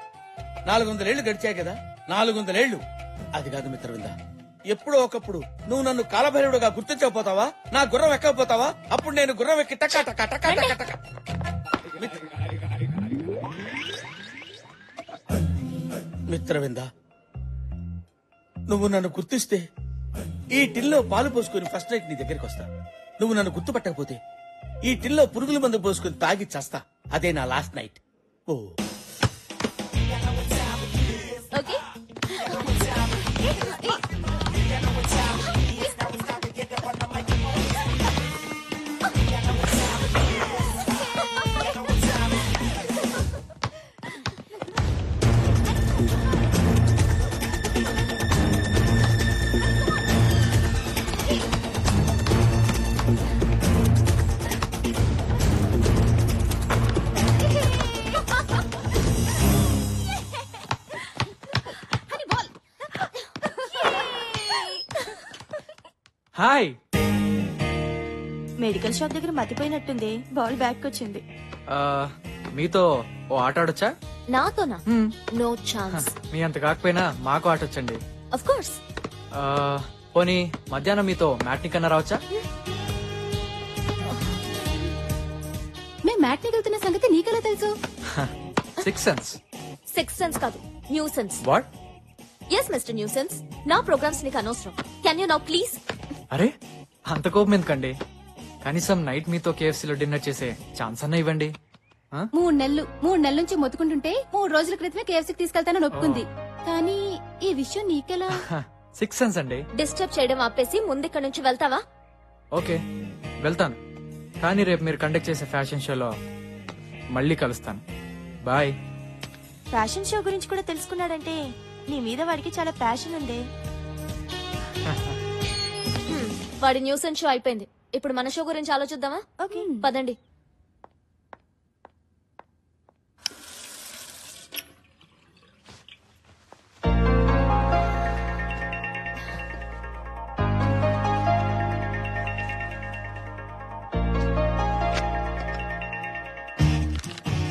400 ఏళ్లు గడిచాయి కదా. 400 ఏళ్లు అది కాదు మిత్రవిందా. ఎప్పుడో ఒకప్పుడు నువ్వు నన్ను కాలభైరవుడుగా గుర్తించకపోతావా? నా గుర్రం ఎక్కకపోతావా? అప్పుడు నేను గుర్రం ఎక్కి టకా టకా టకా టకా టకా. మిత్రవిందా, నువ్వు నన్ను గుర్తిస్తే ఈ టిల్లో పాలు పోసుకుని ఫస్ట్ నైట్ నీ దగ్గరికి వస్తా. నువ్వు నన్ను గుర్తుపట్టకపోతే ఈ టిల్లో పురుగుల మందు పోసుకుని తాగి చస్తా. అదే నా లాస్ట్ నైట్. ఓ ఓకే. హాయ్. మెడికల్ షాప్ దగ్గర మతిపోయినట్టుంది. బాల్ బ్యాక్ వచ్చింది. మీతో ఓ ఆట ఆడొచ్చా? నాతోనా? No chance. మీ అంత కాకపోయినా మాకు ఆటొచ్చండి. Of course. పోనీ మధ్యాహ్నం మీతో మ్యాట్ని కన్నా రావచ్చా? మేము మ్యాట్ని వెళ్తున్న సంగతి నీకెలా తెలుసు? 6 సెన్స్. 6 సెన్స్ కాదు, nuisance. What? Yes mister nuisance, నా ప్రోగ్రామ్స్ నీకు అనవసరం. Can you now please? అరే అంత కోపం ఎందుకండి? కనీసం నైట్ మీతో కేఎఫ్సీలో డిన్నర్ చేసే ఛాన్స్ అన్న ఇవ్వండి. 3 నెలల నుంచి మొత్తుకుంటుంటే 3 రోజుల క్రితమే కేఎఫ్సీకి తీసుకెళ్తానని ఒప్పుకుంది. కానీ ఈ విషయం నీకెలా? 6 సెన్స్ అండి. డిస్టర్బ్ చేయడం ఆపేసి ముందు నుంచి వెళ్తావా? ఓకే వెళ్తాను, కానీ రేపు మీరు కండక్ట్ చేసే ఫ్యాషన్ షోలో మళ్ళీ కలుస్తాను. బాయ్. ఫ్యాషన్ షో గురించి కూడా తెలుసుకున్నాడంటే నీ మీద వాడికి చాలా ప్యాషన్ ఉంది. వాడి న్యూస్ అండ్ షో అయిపోయింది. ఇప్పుడు మన షో గురించి ఆలోచిద్దామా? ఓకే పదండి.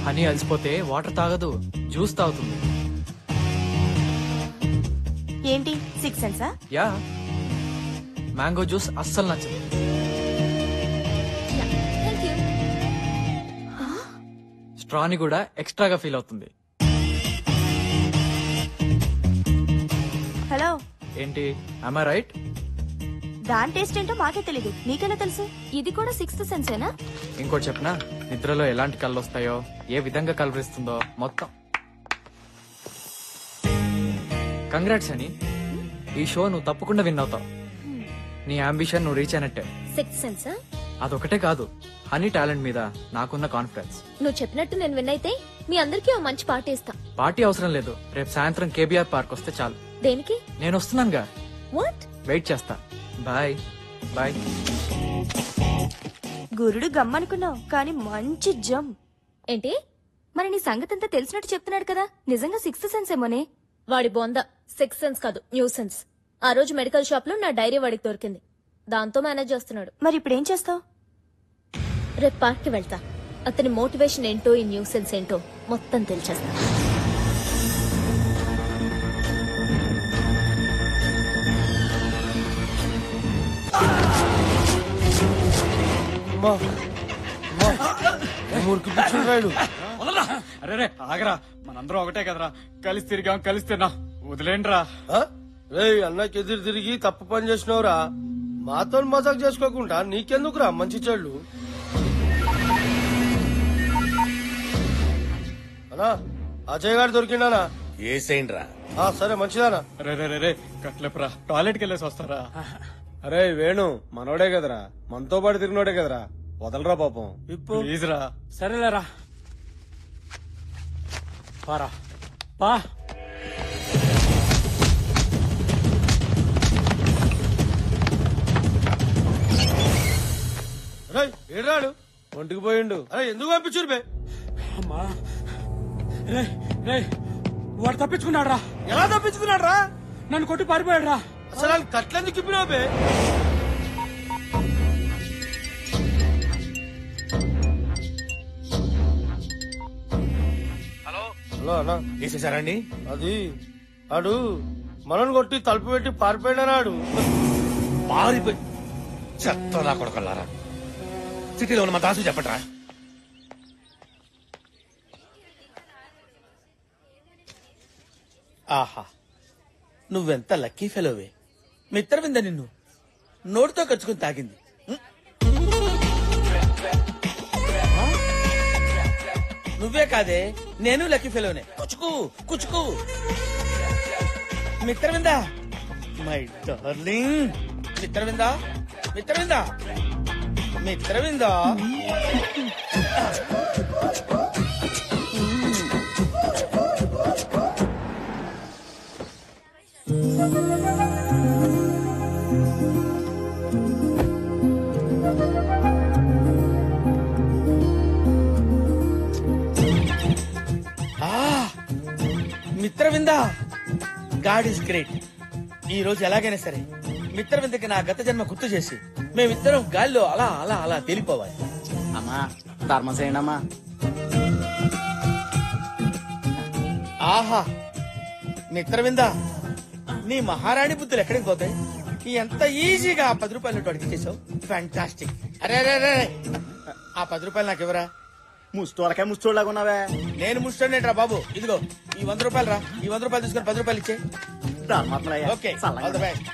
హనీ అలసిపోతే వాటర్ తాగదు, జ్యూస్ తాగుతుంది. ఏంటి 6 సెన్సా? యా, మ్యాంగో జ్యూస్ అస్సలు నచ్చదు. స్ట్రాని కూడా ఎక్స్ట్రాగా ఫీల్ అవుతుంది. హలో, ఏంటి, am I రైట్? దాని టేస్ట్ ఏంటో మాకే తెలీదు, నీకెలా తెలుసు? ఇది కూడా 6th సెన్సేనా? ఇంకోటి చెప్పనా, నిద్రలో ఎలాంటి కళ్ళు వస్తాయో, ఏ విధంగా కలవరిస్తుందో మొత్తం. కంగ్రాట్స్ అని, ఈ షో నువ్వు తప్పకుండా విన్ అవుతావు. నీ అంబిషన్ నువ్వు రీచ్ అయినట్టే. 6th సెన్సా? అదొకటే కాదు, హనీ టాలెంట్ మీద నాకున్న కాన్ఫిడెన్స్. నువ్వు చెప్పినట్టు నేను విన్ అయితే మీ అందరికీ ఓ మంచి పార్టీ ఇస్తా. పార్టీ అవసరం లేదు, రేపు సాయంత్రం కేబీఆర్ పార్క్ వస్తే చాలు. దేనికి? నేను వస్తున్నానుగా. వాట్? వెయిట్ చేస్తా. Bye bye. గురుడు గమ్మనుకున్నావు కానీ మంచి జమ్. ఏంటి? మరి నీ సంగతంతా తెలిసినట్టు చెప్తున్నాడు కదా, నిజంగా 6th సెన్స్ ఏమోనే? వాడి బొంద 6th సెన్స్ కాదు, న్యూ సెన్స్. ఆ రోజు మెడికల్ షాప్ లో నా డైరీ వాడికి దొరికింది, దాంతో మేనేజ్ చేస్తున్నాడు. మరి ఇప్పుడు ఏం చేస్తావు? రేపు పార్క్ కి వెళ్తా, అతని మోటివేషన్ ఏంటో ఈ న్యూ సెన్స్ ఏంటో మొత్తం తెలిచేస్తా. అరే ఆగరా, మనందరం ఒకటే కదరా, కలిసి తిరిగాం కలిసి తిన్నా, వదిలేండ్రా. అన్నకి ఎదురు తిరిగి తప్పు పని చేసినవురా. మాతో మజాక్ చేసుకోకుండా నీకెందుకురా మంచి చెడు. అన్నా అజయ్ గారు దొరికిండానా? ఏసేండ్రా. సరే మంచిదానా. రే రే రే రే కట్లేపురా, టాయిలెట్కి వెళ్ళేసి వస్తారా? అరే వేణు మనోడే కదరా, మనతో పాటు తిరిగినోడే కదరా, వదలరా పాపం. ప్లీజ్ రా. సరేలేరా, పారా పా. ఏడాడు ఒంటికి పోయిండు. అరే ఎందుకు పంపించురు బే? అమ్మా రే రే, వాడు తప్పించుకున్నాడు రా. ఎలా తప్పించుకున్నాడు రా? నన్ను కొట్టి పారిపోయాడు రా. అసలు ఆయన కట్లెందుకు ఇప్పినావు బే? హలో అన్నా, వేసేసారండి? అది ఆడు మనల్ని కొట్టి తలుపు పెట్టి పారిపోయాడు. పారిపోయి చెత్త నా కొడకల్లారా. సిటీలో ఉన్న మా దాసు చెప్పట్రా. ఆహా, నువ్వెంత లక్కీ ఫెలోవే. మిత్రవింద నిన్ను నోటితో కచ్చుకుని తాగింది. నువ్వే కాదే, నేను లక్కీ ఫెలోనే. కుచుకు కుచుకు. Mitravinda, my darling. Mitravinda, Mitravinda, Mitravinda. Mitravinda, god is great. ఈ రోజు ఎలాగైనా సరే మిత్రవిందకి నా గత జన్మ గుర్తు చేసి మేమిద్దరం గాల్లో అలా అలా అలా తేలిపోవాలి. అమ్మా ధర్మం చేయండి అమ్మా. ఆహా, మిత్రవింద, నీ మహారాణి బుద్ధులు ఎక్కడికి పోతాయి? ఎంత ఈజీగా ఆ 10 రూపాయలు నోటు అడిగి చేసావు. ఫ్యాంటాస్టిక్. అరే అరే అరే, ఆ 10 రూపాయలు నాకు ఇవ్వరా? ముష్టోళ్ళకే ముష్టోళ్ళగా ఉన్నావే. నేను ముష్టోనేట్రా బాబు. ఇదిగో ఈ 100 రూపాయలు రా. ఈ 100 రూపాయలు తీసుకొని 10 రూపాయలు ఇచ్చే. Okay, all the best.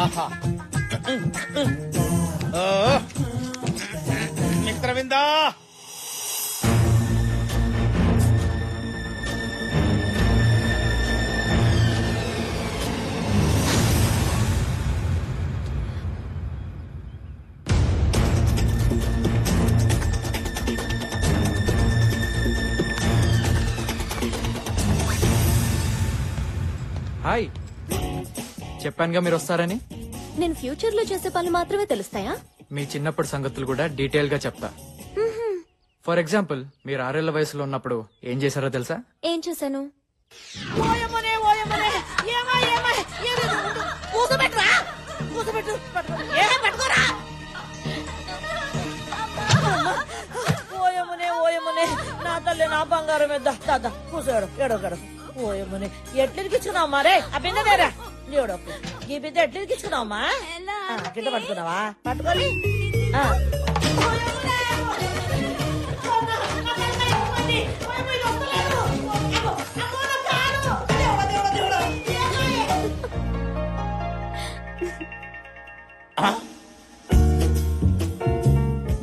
ఆహా, మిత్రవింద. హాయ్, చెప్పానుగా మీరు వస్తారని. నేను ఫ్యూచర్ లో చేసే పనులు మాత్రమే తెలుస్తాయా? మీ చిన్నప్పటి సంగతులు కూడా డీటెయిల్ గా చెప్తా. ఫర్ ఎగ్జాంపుల్, మీరు 6 ఏళ్ల వయసులో ఉన్నప్పుడు ఏం చేశారో తెలుసా? ఏం చేశాను? ఓయమ్మనే ఓయమ్మనే ఏమా ఏమా కూసబెట్టురా కూసబెట్టు పట్టుకోరా ఓయమ్మనే ఓయమ్మనే నా తల్లి నా బంగారం మీద దాదా కూసాడు ఏడోగాడు ఓయమ్మనే ఎట్లెరికించుకున్నావు మరే ఆ బిన్నదేరా లేడోకు ఈ బిడ్డ ఎట్లెరికించుకున్నావమ్మా గిట్ట పట్టుకున్నావా పట్టుకోలి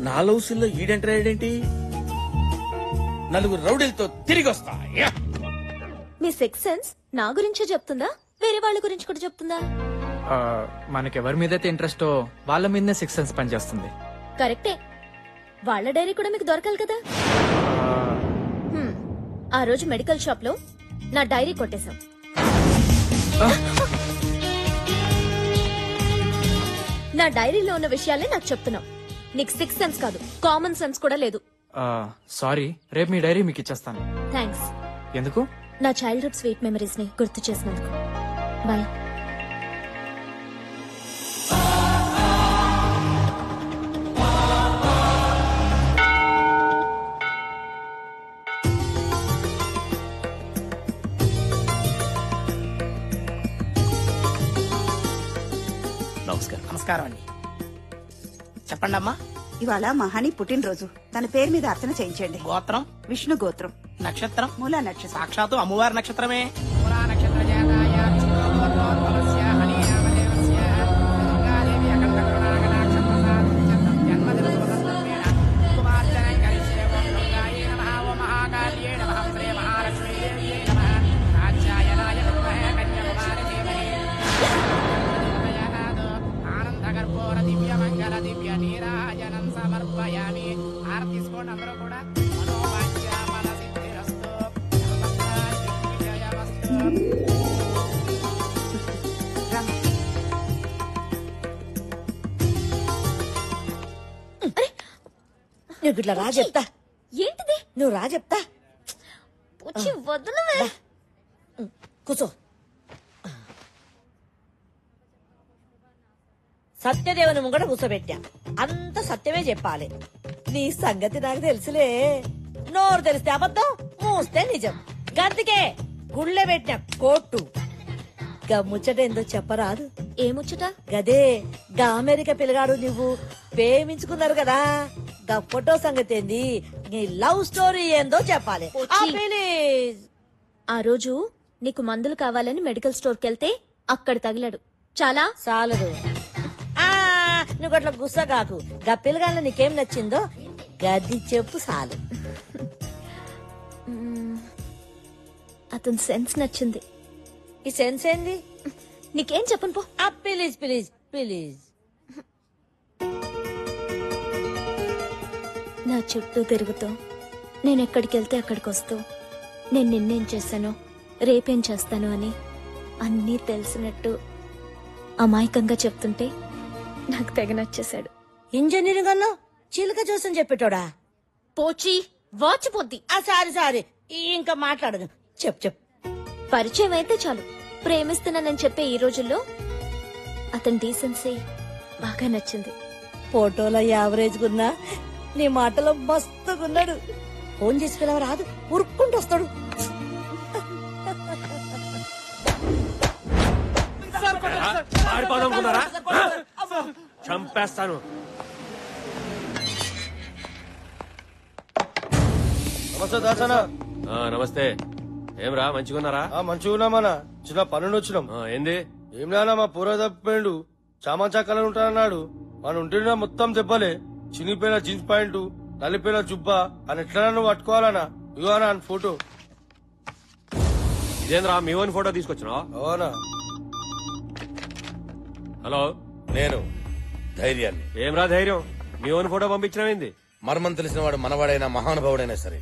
నా లౌసుల్లో ఈడెంటరాడేంటి? నలుగురు రౌడీలతో తిరిగి వస్తా. మీ సిక్స్ సెన్స్ నా గురించే చెప్తుందా, వేరే వాళ్ళ గురించి కూడా చెప్తుందా? మనకెవరి మీదైతే ఇంట్రెస్టో వాళ్ళ మీదనే 6 సెన్స్ పనిచేస్తుంది. కరెక్టే. వాళ్ళ డైరీ కూడా మీకు దొరకాలి కదా. ఆ రోజు మెడికల్ షాప్ లో నా డైరీ కొట్టేశాం. నా డైరీలో ఉన్న విషయాలే నాకు చెప్తున్నావు. నీకు 6 సెన్స్ కాదు, కామన్ సెన్స్ కూడా లేదు. సారీ, రేపు మీ డైరీ మీకు ఇచ్చేస్తాను. థ్యాంక్స్. ఎందుకు? నా చైల్డ్హుడ్ స్వీట్ మెమరీస్ ని గుర్తు చేసినందుకు. బాయ్. నమస్కారం అండి. చెప్పండి అమ్మా. ఇవాళ మహాని పుట్టినరోజు. తన పేరు మీద అర్చన చేయించండి. గోత్రం? విష్ణు గోత్రం. నక్షత్రం? మూలా నక్షత్రం. సాక్షాత్తు అమ్మవారి నక్షత్రమే. నువ్వు ఇట్లా రా చెప్తా. ఏంటిది? నువ్వు రా చెప్తా. వదలవే. కూర్చో. సత్యదేవుని ముంగట కూర్చోబెట్టా. అంత సత్యమే చెప్పాలి. నీ సంగతి నాకు తెలుసులే. నోరు తెలిస్తే అబద్ధం, మూస్తే నిజం. గందుకే గుళ్ళె పెట్టిన కోట్టు. ముచ్చట ఏందో చెప్పరాదు? ఏ ముచ్చట? గదే గా అమెరికా పిల్లగాడు నువ్వు ప్రేమించుకున్నారు కదా, గా ఫోటో సంగతి ఏంది, నీ లవ్ స్టోరీ ఏందో చెప్పాలి. ఆ రోజు నీకు మందులు కావాలని మెడికల్ స్టోర్కి వెళ్తే అక్కడ తగిలాడు. చాలా చాలదు. నువ్వు అట్లా గుస్సగాకు. గా పిల్లగాళ్ళ నీకేం నచ్చిందో గది చెప్పు చాలు. అతని సెన్స్ నచ్చింది. ఈ సెన్స్ ఏంది? నీకేం చెప్పను పో. Please please please. నా చుట్టూ తిరుగుతూ, నేను ఎక్కడికి వెళ్తే అక్కడికి వస్తూ, నేను నిన్నేం చేశానో రేపేం చేస్తాను అని అన్నీ తెలిసినట్టు అమాయకంగా చెప్తుంటే నాకు తెగ నచ్చేశాడు. ఇంజనీరింగ్ అన్నా చిలుక చూసని చెప్పేటోడా? పోచి వాచిపోద్ది. సారీ ఇంకా మాట్లాడదు. చెప్పు. పరిచయం అయితే చాలు ప్రేమిస్తున్నానని చెప్పే ఈ రోజుల్లో అతని డీసెన్సీ బాగా నచ్చింది. ఫోటోలో యావరేజ్ గున్నా, నీ మాటలో మస్తుగున్నాడు. ఫోన్ చేసి పిలవ రాదు, ఉరుక్కుంటూ వస్తాడు. చంపేస్తాను. నమస్తే దాసనా. నమస్తే. ఏమ్రా మంచిగున్నారా? మంచిగున్నామన్నా. చిన్న పనుండి వచ్చినాం. ఏంది? ఏం లేనా, మా పూర తప్పిపోయిండు. చామంచా కలర్ ఉంటానన్నాడు. మన ఉంటున్నా మొత్తం దెబ్బలే. చినిపోయిన జీన్స్ ప్యాంటు, నలిపోయిన జుబ్బా అని ఎట్లా నువ్వు పట్టుకోవాలనా? ఇగో అన్న ఫోటో. ఇదేంద్రా మీ ఓన్ ఫోటో తీసుకొచ్చినావా? అవునా. హలో, నేను ధైర్యాన్ని. ఏమ్రా ధైర్యం? మీ ఓన్ ఫోటో పంపించినవేంది? మర్మం తెలిసిన వాడు మనవాడైనా మహానుభావుడైనా సరే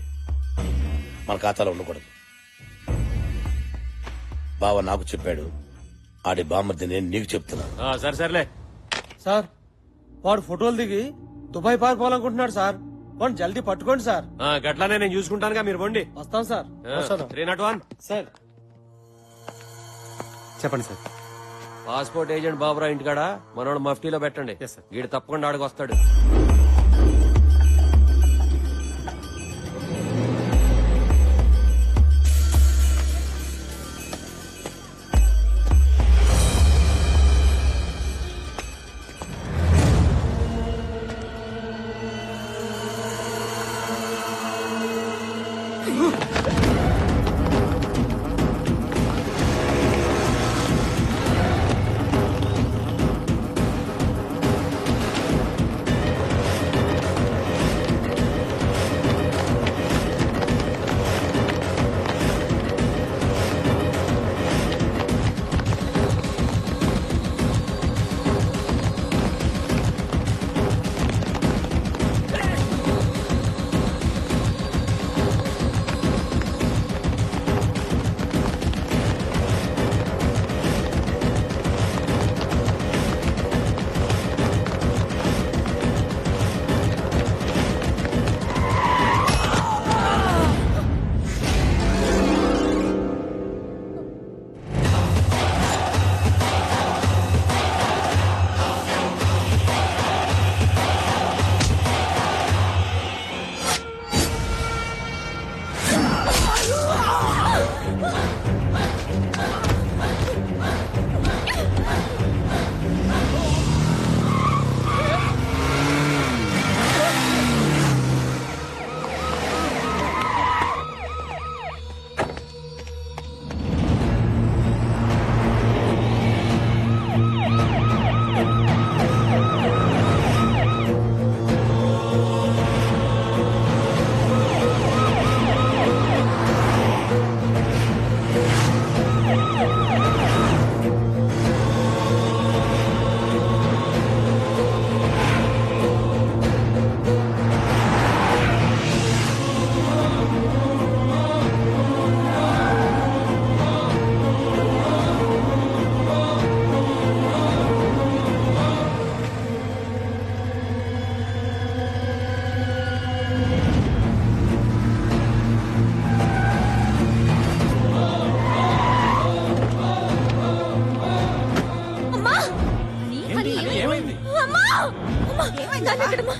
మన ఖాతాలో ఉండకూడదు. బావ నాకు చెప్పాడు, ఆడి బామ్మర్ది నేను నీకు చెప్తున్నాను. సరే సర్లే. సార్ వాడు ఫోటోలు దిగి దుబాయ్ పారిపోవాలనుకుంటున్నాడు సార్. వాడు జల్దీ పట్టుకోండి సార్. గట్లానే నేను చూసుకుంటానుగా, మీరు పోండి. వస్తాం సార్. 301 సార్. చెప్పండి సార్. పాస్పోర్ట్ ఏజెంట్ బాబురా ఇంటికాడ మనోడు మఫ్టీలో పెట్టండి. వీడు తప్పకుండా ఆడికి వస్తాడు.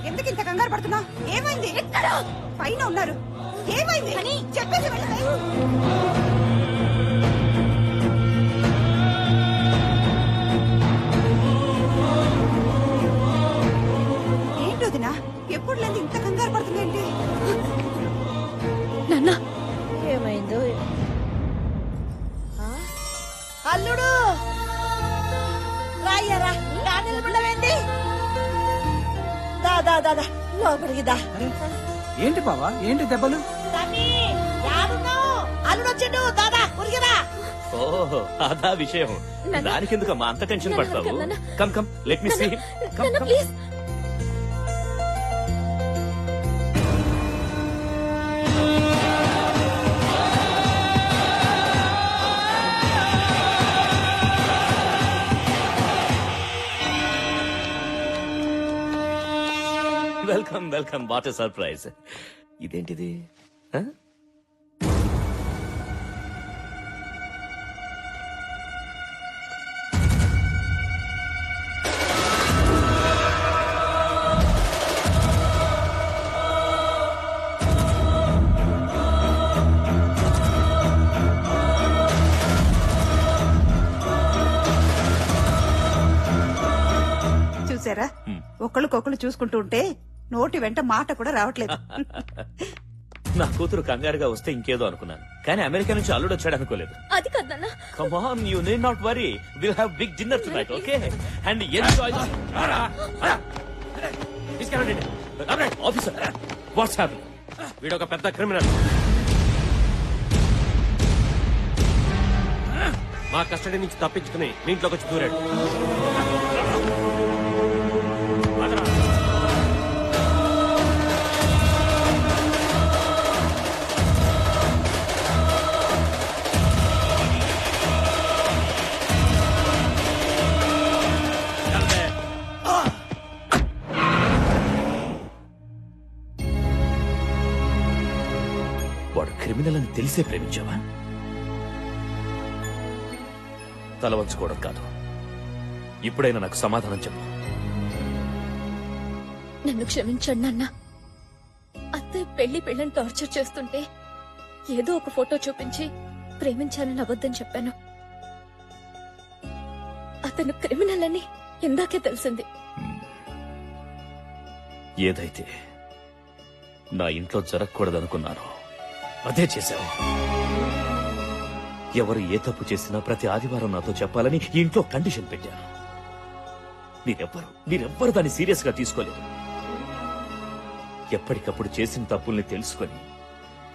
ఎందుకు ఇంత కంగారు పడుతున్నావు? ఏమైంది? పైన ఉన్నారు. ఏమైంది చెప్పేసి వెళ్ళవే. ఏంటోదినా ఎప్పుడు లేదు ఇంత కంగారు పడుతుందేంటి? నాన్న ఏమైందో అల్లుడు రాయ్యారా నిలబడవేంది? దాదా దాదా లోపలికి దా. ఏంటి బావా, ఏంటి దెబ్బలు? అల్లుడు వచ్చిండు దాదా ఉరిగిరా. ఓహో అదా విషయం. దానికెందుకమ్మా అంత టెన్షన్ పడతావు? Come come let me see. Please. Welcome welcome. What a surprise. ఇదేంటిది? చూసారా, ఒకళ్ళకొకళ్ళు చూసుకుంటూ ఉంటే నోటి వెంట మాట కూడా రావట్లేదు. నా కూతురు కంగారుగా వస్తే ఇంకేదో అనుకున్నాను, కానీ అమెరికా నుంచి అల్లుడు వచ్చాడు అనుకోలేదు. అది కదన్నా. Come on, you need not worry. Will have big dinner tonight, okay? And enjoy. Officer, what's happening? వీడొక పెద్ద క్రిమినల్. మా కస్టడీ నుంచి తప్పించుకుని మీ ఇంట్లోకి వచ్చి దూరాడు. క్రిమినల్ అని తెలిసే ప్రేమించావా? తల వంచుకోవడం కాదు, ఇప్పుడైనా నాకు సమాధానం చెప్పు. నన్ను క్షమించండి నాన్న. అత్తయ్య పెళ్లిని టార్చర్ చేస్తుంటే ఏదో ఒక ఫోటో చూపించి ప్రేమించానని అబద్ధం చెప్పాను. అతను క్రిమినల్ అని ఇందాకే తెలిసింది. ఏదైతే నా ఇంట్లో జరగకూడదనుకున్నానో అదే చేశావు. ఎవరు ఏ తప్పు చేసినా ప్రతి ఆదివారం నాతో చెప్పాలని ఇంట్లో కండిషన్ పెట్టాను. మీరెవ్వరు దాన్ని సీరియస్ గా తీసుకోలేదు. ఎప్పటికప్పుడు చేసిన తప్పుల్ని తెలుసుకొని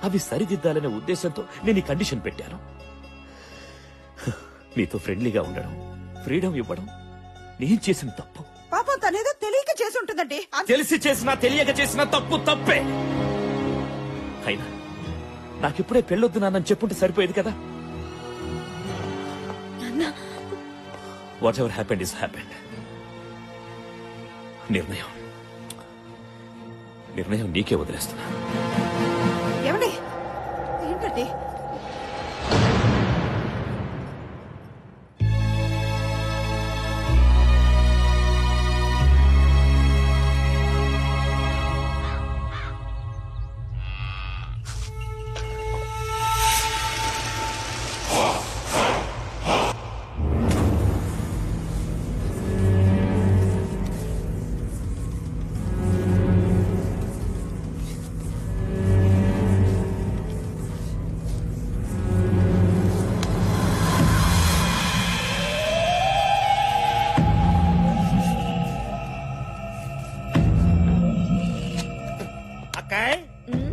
అవి సరిదిద్దాలనే ఉద్దేశంతో నేను ఈ కండిషన్ పెట్టాను. మీతో ఫ్రెండ్లీగా ఉండడం, ఫ్రీడమ్ ఇవ్వడం నేను చేసిన తప్పు. పాపం తనేదో తెలియక చేసి ఉంటుందండి. తెలిసి చేసినా తెలియక చేసినా తప్పు తప్పే. అయినా నాకిప్పుడే పెళ్ళొద్దు నాన్నని చెప్పుంటే సరిపోయేది కదా. What ever happened is happened. నిర్ణయం నీకే వదిలేస్తున్నా. ఏమండి ఏంటండి?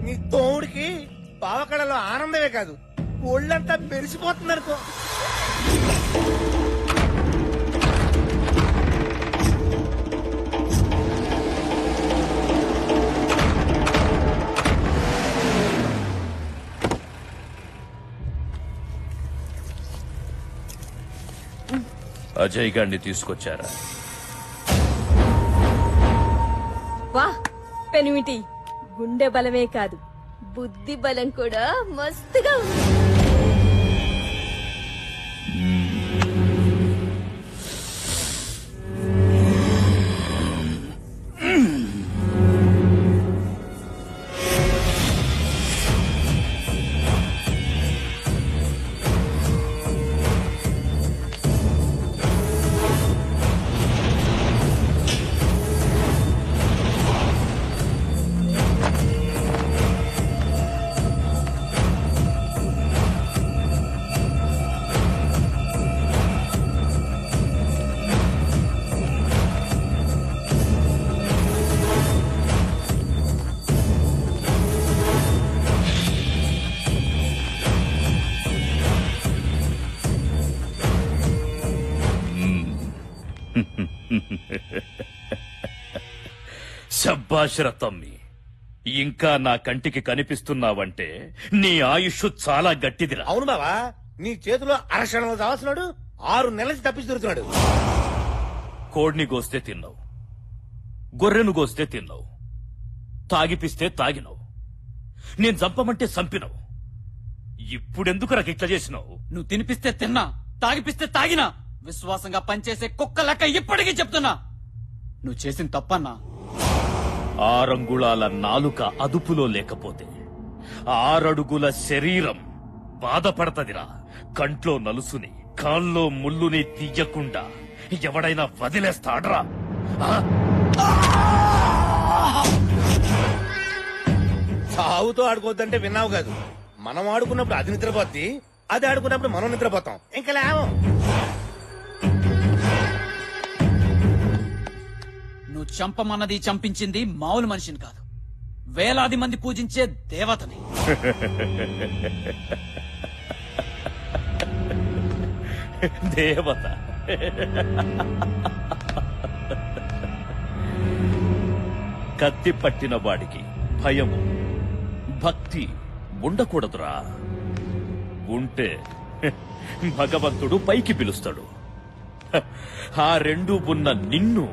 నీ తోడికి పావకడలో ఆనందమే కాదు, ఒళ్ళంతా మెరిసిపోతుంది అనుకో. అజయ్ గారిని తీసుకొచ్చారా? వా పెనిమిటి, గుండె బలమే కాదు బుద్ధి బలం కూడా మస్తుగా ఉంది. శబ్బాష్ రతమ్మి, ఇంకా నా కంటికి కనిపిస్తున్నావంటే నీ ఆయుష్ చాలా గట్టిదిరా. అవును బావా, నీ చేతిలో అరక్షణలో చావాల్సినాడు 6 నెలల నుంచి తప్పించి దొరుకుతున్నాడు. కోడిని గోస్తే తిన్నావు, గొర్రెను గోస్తే తిన్నావు, తాగిపిస్తే తాగినావు, నేను చంపమంటే చంపినావు. ఇప్పుడెందుకు నాకు ఇట్లా చేసినావు? నువ్వు తినిపిస్తే తిన్నా, తాగిపిస్తే తాగినా, విశ్వాసంగా పనిచేసే కుక్క లెక్క ఇప్పటికీ చెప్తున్నా. నువ్వు చేసిన తప్పన్నా. 6 అంగుళాల నాలుక అదుపులో లేకపోతే 6 అడుగుల శరీరం బాధపడతదిరా. కంట్లో నలుసుని, కాల్లో ముల్లుని తీయకుండా ఎవడైనా వదిలేస్తాడ్రా? సావుతో ఆడుకోవద్దంటే విన్నావు కాదు. మనం ఆడుకున్నప్పుడు అది నిద్రపోద్ది, అది ఆడుకున్నప్పుడు మనం నిద్రపోతాం. ఇంకా లేవం. నువ్వు చంపమన్నది చంపించింది మామూలు మనిషిని కాదు, వేలాది మంది పూజించే దేవతని. దేవత? కత్తి పట్టిన వాడికి భయము, భక్తి ఉండకూడదురా. ఉంటే భగవంతుడు పైకి పిలుస్తాడు. ఆ రెండు ఉన్న నిన్ను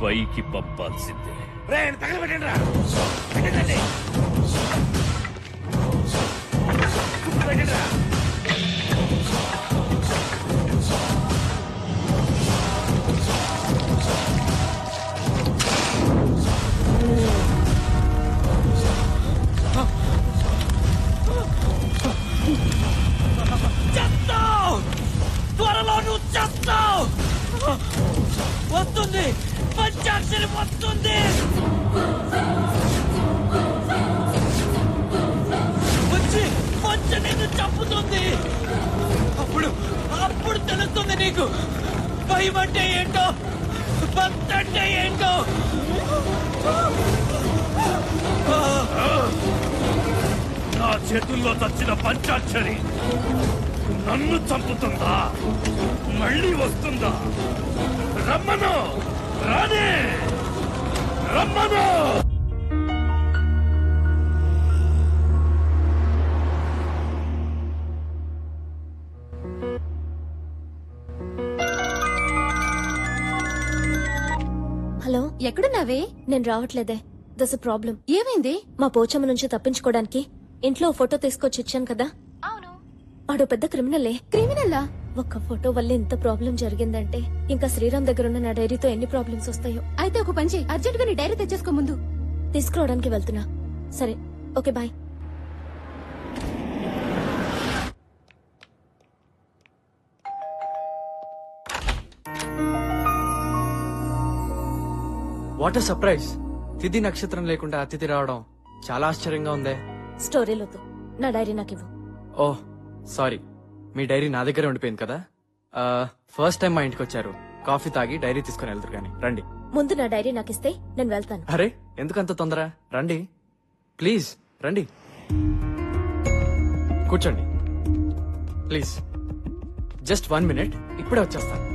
పైకి పంపాల్సిందే. చేస్తావు, త్వరలో నువ్వు చేస్తావు. వస్తుంది, పంచాక్షరి వస్తుంది. వచ్చి వచ్చి నిన్ను చంపుతుంది. అప్పుడు అప్పుడు తెలుస్తుంది నీకు భయం అంటే ఏంటో, భక్తి అంటే ఏంటో. నా చేతుల్లో చచ్చిన పంచాక్షరి నన్ను చంపుతుందా? మళ్ళీ వస్తుందా? రమ్మను, రానే, రమ్మను. హలో, ఎక్కడున్నావే? నేను రావట్లేదే. దస్ ప్రాబ్లం. ఏమైంది? మా పోచమ్మ నుంచి తప్పించుకోవడానికి ఇంట్లో ఫోటో తీసుకొచ్చి ఇచ్చాను కదా. ఆడో పెద్ద క్రిమినలే. క్రిమినల్లా? ఒక్క ఫోటో వల్ల ఎంత ప్రాబ్లం జరిగిందంటే ఇంకా శ్రీరామ్ దగ్గర ఉన్న నా డైరీతో ఎన్ని ప్రాబ్లమ్స్ వస్తాయో. అయితే ఒక పని చెయ్యి, అర్జెంట్ గా నీ డైరీ తెచ్చేసుకో ముందు. తీసుకురావడానికి వెళ్తున్నా. సరే, okay, bye. What a surprise. తిథి నక్షత్రం లేకుండా అతిథి రావడం చాలా ఆశ్చర్యంగా ఉందే. స్టోరీలతో నా డైరీ నాకు ఇవ్వు. ఓహ్ సారీ, మీ డైరీ నా దగ్గరే ఉండిపోయింది కదా. ఫస్ట్ టైం మా ఇంటికి వచ్చారు, కాఫీ తాగి డైరీ తీసుకుని వెళ్తారు కానీ రండి. ముందు నా డైరీ నాకు ఇస్తే నేను వెళ్తాను. అరే ఎందుకంత తొందర, రండి ప్లీజ్ రండి. కూర్చోండి ప్లీజ్. జస్ట్ 1 minute, ఇప్పుడే వచ్చేస్తాను.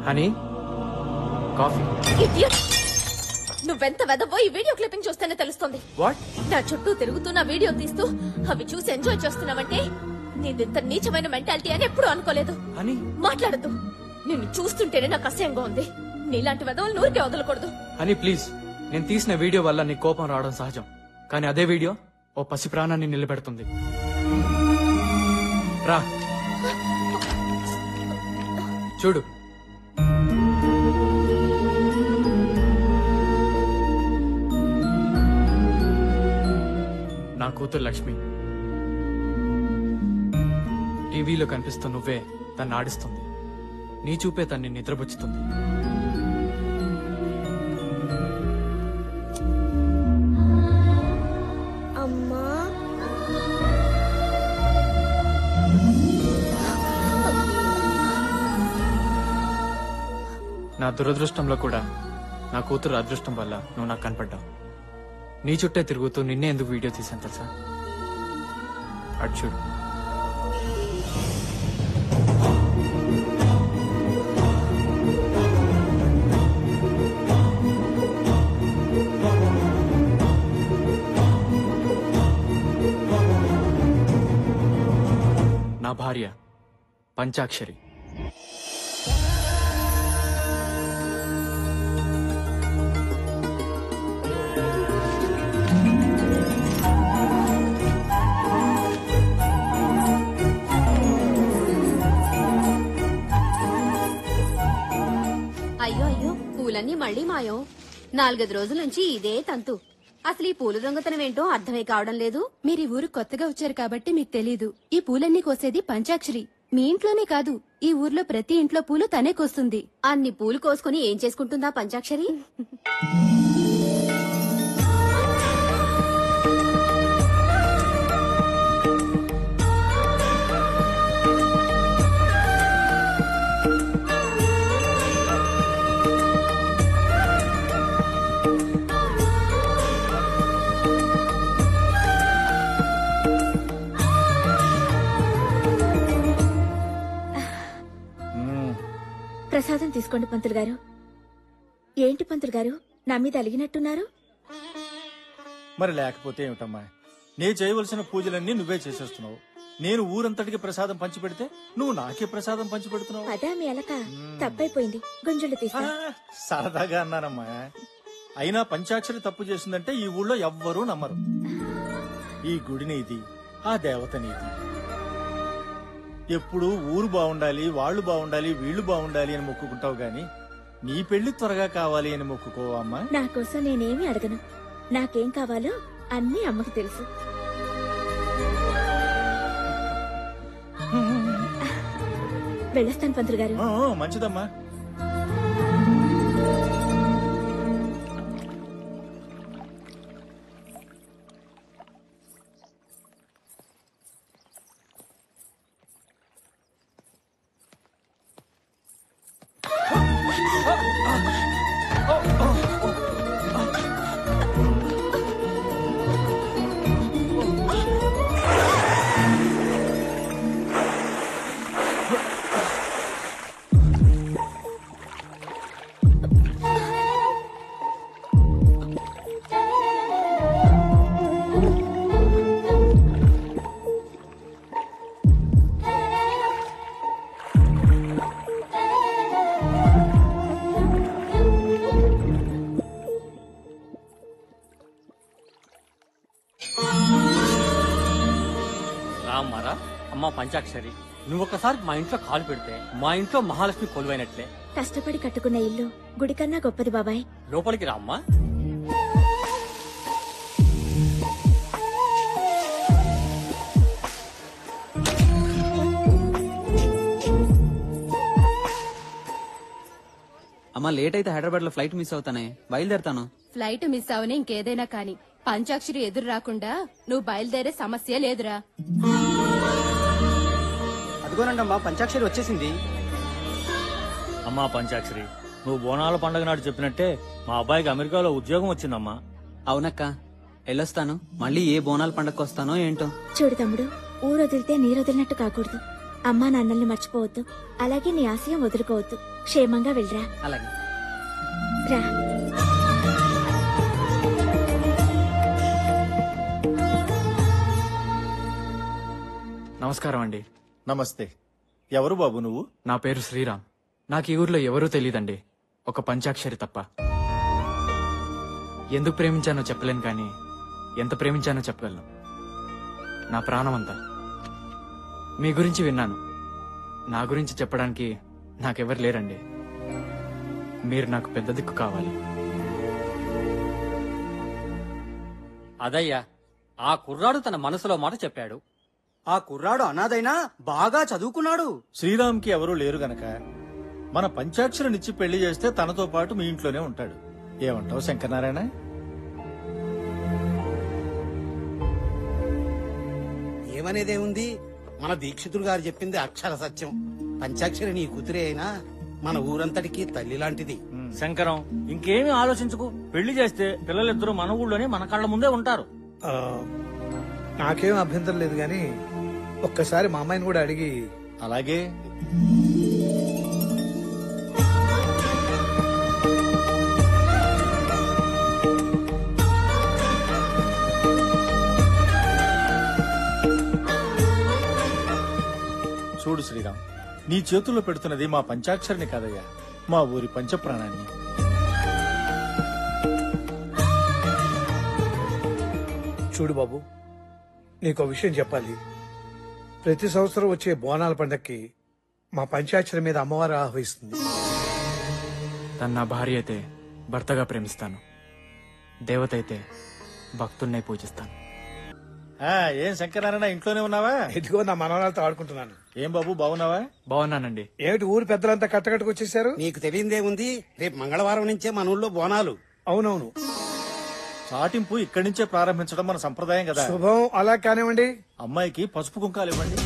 Honey, coffee. నువ్వెంత వెదవో ఈ వీడియో క్లిప్పింగ్ చూస్తేనే తెలుస్తుంది. వాట్? నా చుట్టూ తిరుగుతూ నా వీడియో తీస్తూ అవి చూసి ఎంజాయ్ చేస్తున్నావంటే నీదింత నీచమైన మెంటాలిటీ అని ఎప్పుడు అనుకోలేదు. హనీ, మాట్లాడద్దు. నిన్ను చూస్తుంటేనే నాకు అసహ్యంగా ఉంది. నీలాంటి వెదవులు నూరికే వదలకూడదు. హనీ ప్లీజ్, నేను తీసిన వీడియో వల్ల నీ కోపం రావడం సహజం, కానీ అదే వీడియో ఓ పసి ప్రాణాన్ని నిలబెడుతుంది. రా చూడు. నా కూతురు లక్ష్మి. టీవీలో కనిపిస్తూ నువ్వే తను ఆడిస్తుంది, నీ చూపే తన్ని నిద్రపుచ్చుతుంది. అమ్మా, నా దురదృష్టంలో కూడా నా కూతురు అదృష్టం వల్ల నువ్వు నాకు కనపడ్డావు. నీ చుట్టే తిరుగుతూ నిన్నే ఎందుకు వీడియో తీసాను తెలుసా? అటు చూడు. నా భార్య పంచాక్షరి. అయ్యో అయ్యో, పూలన్నీ మళ్ళీ మాయం. 4-5 రోజుల నుంచి ఇదే తంతు. అసలు ఈ పూల దొంగతనం ఏంటో అర్థమే కావడం లేదు. మీరు ఈ ఊరు కొత్తగా వచ్చారు కాబట్టి మీకు తెలీదు. ఈ పూలన్నీ కోసేది పంచాక్షరి. మీ ఇంట్లోనే కాదు, ఈ ఊర్లో ప్రతి ఇంట్లో పూలు తనే కోస్తుంది. అన్ని పూలు కోసుకుని ఏం చేసుకుంటుందా పంచాక్షరి? ప్రసాదం తీసుకోండి పంతులు గారు. ఏంటి పంతులు గారు నా మీద అలిగినట్టున్నారు? మరి లేకపోతే ఏమిటమ్మా, నేను చేయవలసిన పూజలన్నీ నువ్వే చేసేస్తున్నావు. నేను ఊరంతటికి ప్రసాదం పంచిపెడితే నువ్వు నాకే ప్రసాదం పంచిపెడుతున్నావు. అదా మీ అలక? తప్పైపోయింది, గుంజుళ్ళు తీసా. సరదాగా అన్నానమ్మా. అయినా పంచాక్షరి తప్పు చేసిందంటే ఈ ఊళ్ళో ఎవ్వరూ నమ్మరు. ఈ గుడి నీది, ఆ దేవత నీది. ఎప్పుడు ఊరు బాగుండాలి, వాళ్ళు బాగుండాలి, వీళ్ళు బాగుండాలి అని మొక్కుకుంటావు గాని నీ పెళ్లి త్వరగా కావాలి అని మొక్కుకోవమ్మా. నా కోసం నేనేమి అడగను. నాకేం కావాలో అన్నీ అమ్మకి తెలుసు. వెళ్ళొస్తాను పంతులు గారు. మంచిదమ్మా. రామ్మారా అమ్మా పంచాక్షరి, నువ్వొక్కసారి మా ఇంట్లో కాలు పెడితే మా ఇంట్లో మహాలక్ష్మి కొలువైనట్లే. కష్టపడి కట్టుకున్న ఇల్లు గుడి కన్నా గొప్పది బాబాయ్. లోపలికి రామ్మా. అమ్మా లేట్ అయితే హైదరాబాద్ లో ఫ్లైట్ మిస్ అవుతానే, బయలుదేరతాను. ఫ్లైట్ మిస్ అవని ఇంకేదైనా కాని పంచాక్షరి ఎదురు రాకుండా నువ్వు బయలుదేరే సమస్య లేదురా. అదిగోనండమ్మా పంచాక్షరి వచ్చేసింది. అమ్మా పంచాక్షరి, నువ్వు బోనాల పండుగ నాడు చెప్పినట్టే మా అబ్బాయికి అమెరికాలో ఉద్యోగం వచ్చిందమ్మా. అవునక్క, వెళ్ళొస్తాను. మళ్ళీ ఏ బోనాల పండగకు వస్తానో ఏంటో. చూడు తమ్ముడు, ఊరొదిలితే నీరొదిలినట్టు కాకూడదు. అమ్మా నాన్నల్ని మర్చిపోవద్దు. అలాగే నీ ఆశయం వదులుకోవద్దు. క్షేమంగా వెళ్ళరా. అలాగే రా. నమస్కారం అండి. నమస్తే. ఎవరు బాబు నువ్వు? నా పేరు శ్రీరామ్. నాకు ఈ ఊర్లో ఎవరూ తెలీదండి, ఒక పంచాక్షరి తప్ప. ఎందుకు ప్రేమించానో చెప్పలేను కానీ ఎంత ప్రేమించానో చెప్పగలను. నా ప్రాణమంతా. మీ గురించి విన్నాను. నా గురించి చెప్పడానికి నాకెవరు లేరండి. మీరు నాకు పెద్ద దిక్కు కావాలి. అదయ్యా, ఆ కుర్రాడు తన మనసులో మాట చెప్పాడు. ఆ కుర్రాడు అనాథైనా బాగా చదువుకున్నాడు. శ్రీరామ్కి ఎవరూ లేరు గనక మన పంచాక్షరినిచ్చి పెళ్లి చేస్తే తనతో పాటు మీ ఇంట్లోనే ఉంటాడు. ఏమంటావు శంకరనారాయణ? ఏమనేదే ఉంది, మన దీక్షితుడు గారు చెప్పింది అక్షర సత్యం. పంచాక్షరి నీ కూతురే అయినా మన ఊరంతటికి తల్లి లాంటిది. శంకరం, ఇంకేమీ ఆలోచించుకు. పెళ్లి చేస్తే పిల్లలిద్దరూ మన ఊళ్ళోనే మన కళ్ళ ముందే ఉంటారు. నాకేం అభ్యంతరం లేదు గాని ఒక్కసారి మా అమ్మాయిని కూడా అడిగి. అలాగే. చూడు శ్రీరామ్, నీ చేతుల్లో పెడుతున్నది మా పంచాక్షరిని కాదయ్యా, మా ఊరి పంచప్రాణాన్ని. చూడు బాబు, నీకో విషయం చెప్పాలి. ప్రతి సంవత్సరం వచ్చే బోనాల పండక్కి మా పంచాక్షరి మీద అమ్మవారు ఆహ్వానిస్తుంది. తన నా భార్య అయితే భర్తగా ప్రేమిస్తాను, దేవత అయితే భక్తుల్నే పూజిస్తాను. ఏం శంకరనారాయణ, ఇంట్లోనే ఉన్నావా? ఇదిగో నా మనవరాలతో ఆడుకుంటున్నాను. ఏం బాబు, బాగున్నావా? బాగున్నానండి. ఏమిటి ఊరు పెద్దలంతా కట్టకట్టుకు వచ్చేసారు? నీకు తెలియదేముంది, రేపు మంగళవారం నుంచే మన ఊళ్ళో బోనాలు. అవునవును. చాటింపు ఇక్కడి నుంచే ప్రారంభించడం మన సంప్రదాయం కదా. శుభం. అలా కానివ్వండి. అమ్మాయికి పసుపు కుంకాలు ఇవ్వండి.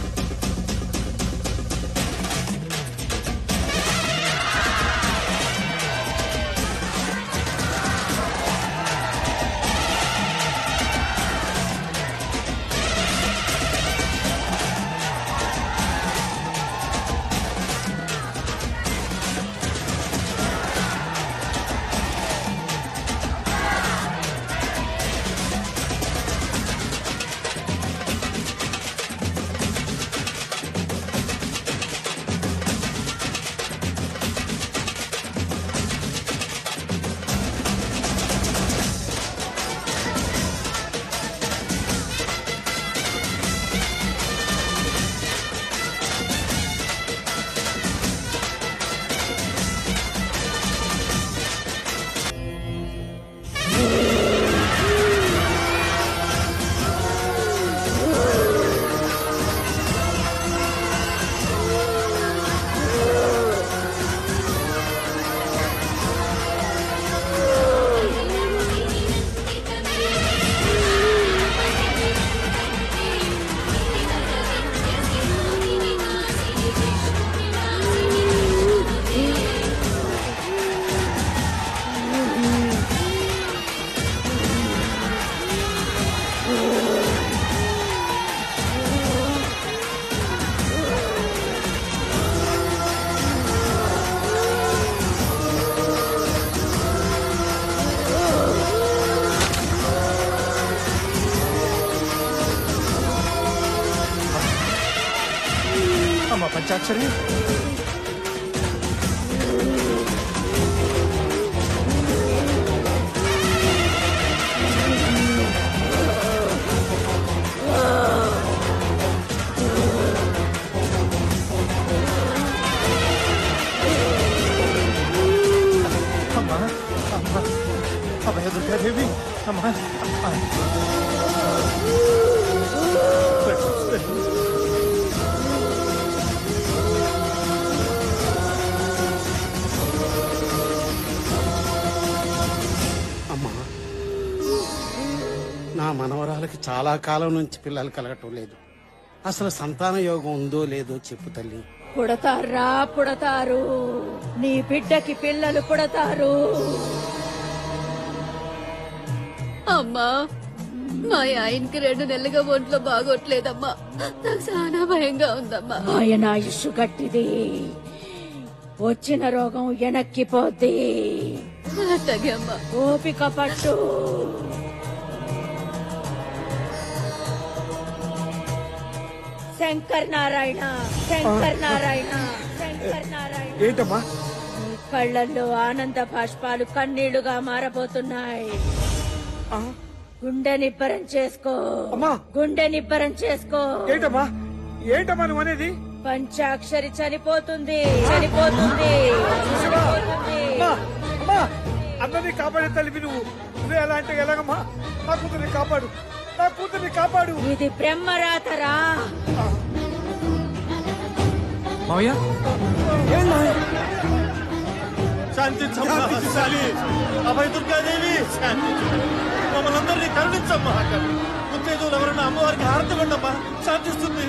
పంచాక్షరి అమ్మా అమ్మా అభయ దుర్గాదేవి అమ్మా అమ్మా నా మనవరాలకి చాలా కాలం నుంచి పిల్లలు కలగటం లేదు. అసలు సంతాన యోగం ఉందో లేదో చెప్పు తల్లి. పుడతారా పుడతారు, నీ బిడ్డకి పిల్లలు పుడతారు. అమ్మా మా ఆయనకి 2 నెలలుగా ఒంట్లో బాగోట్లేదమ్మా. నాకు చాలా భయంగా ఉందమ్మా. ఆయన ఆయుష్ గట్టిది, వచ్చిన రోగం వెనక్కిపోద్ది. అట్టగే అమ్మా. ఓపిక పట్టు. శంకర్ నారాయణ, శంకర్ నారాయణ, శంకర్ నారాయణ. ఏంటమ్మా? నీ కళ్ళల్లో ఆనంద బాష్పాలు కన్నీళ్లుగా మారబోతున్నాయి. గుండె నిబ్బరం చేసుకో, గుండె నిబ్బరం చేసుకో. ఏంటమ్మా ఏంటమ్మా నువ్వు అనేది? పంచాక్షరి చనిపోతుంది, చనిపోతుంది, చనిపోతుంది. అందరినీ కాపాడే తల్లివి నువ్వు. నువ్వే ఎలా అంటే ఎలాగమ్మా? నా కూతుర్ని కాపాడు, నా కూతుర్ని కాపాడు. ఇది బ్రహ్మరాతరా. మావయ్య శాంతించమ్మా, శాలి. అభయ దుర్గాదేవి శాంతించు. మమ్మల్ని అందరినీ కరుణించమ్మా. ఉత్తేజులు ఎవరన్నా అమ్మవారికి హారతి పడ్డమ్మా, శాంతిస్తుంది.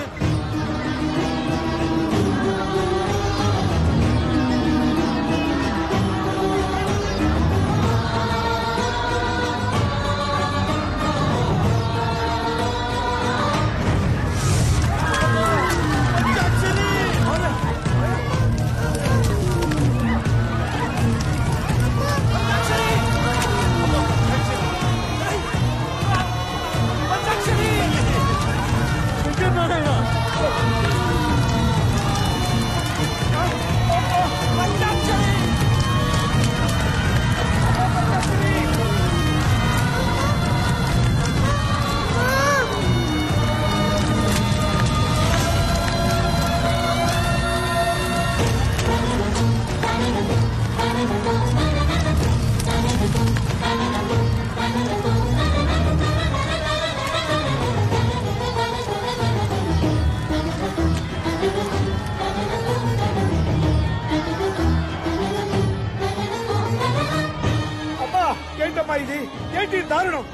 ఏంటమ్మా ఇది? ఏంటి దారుణం?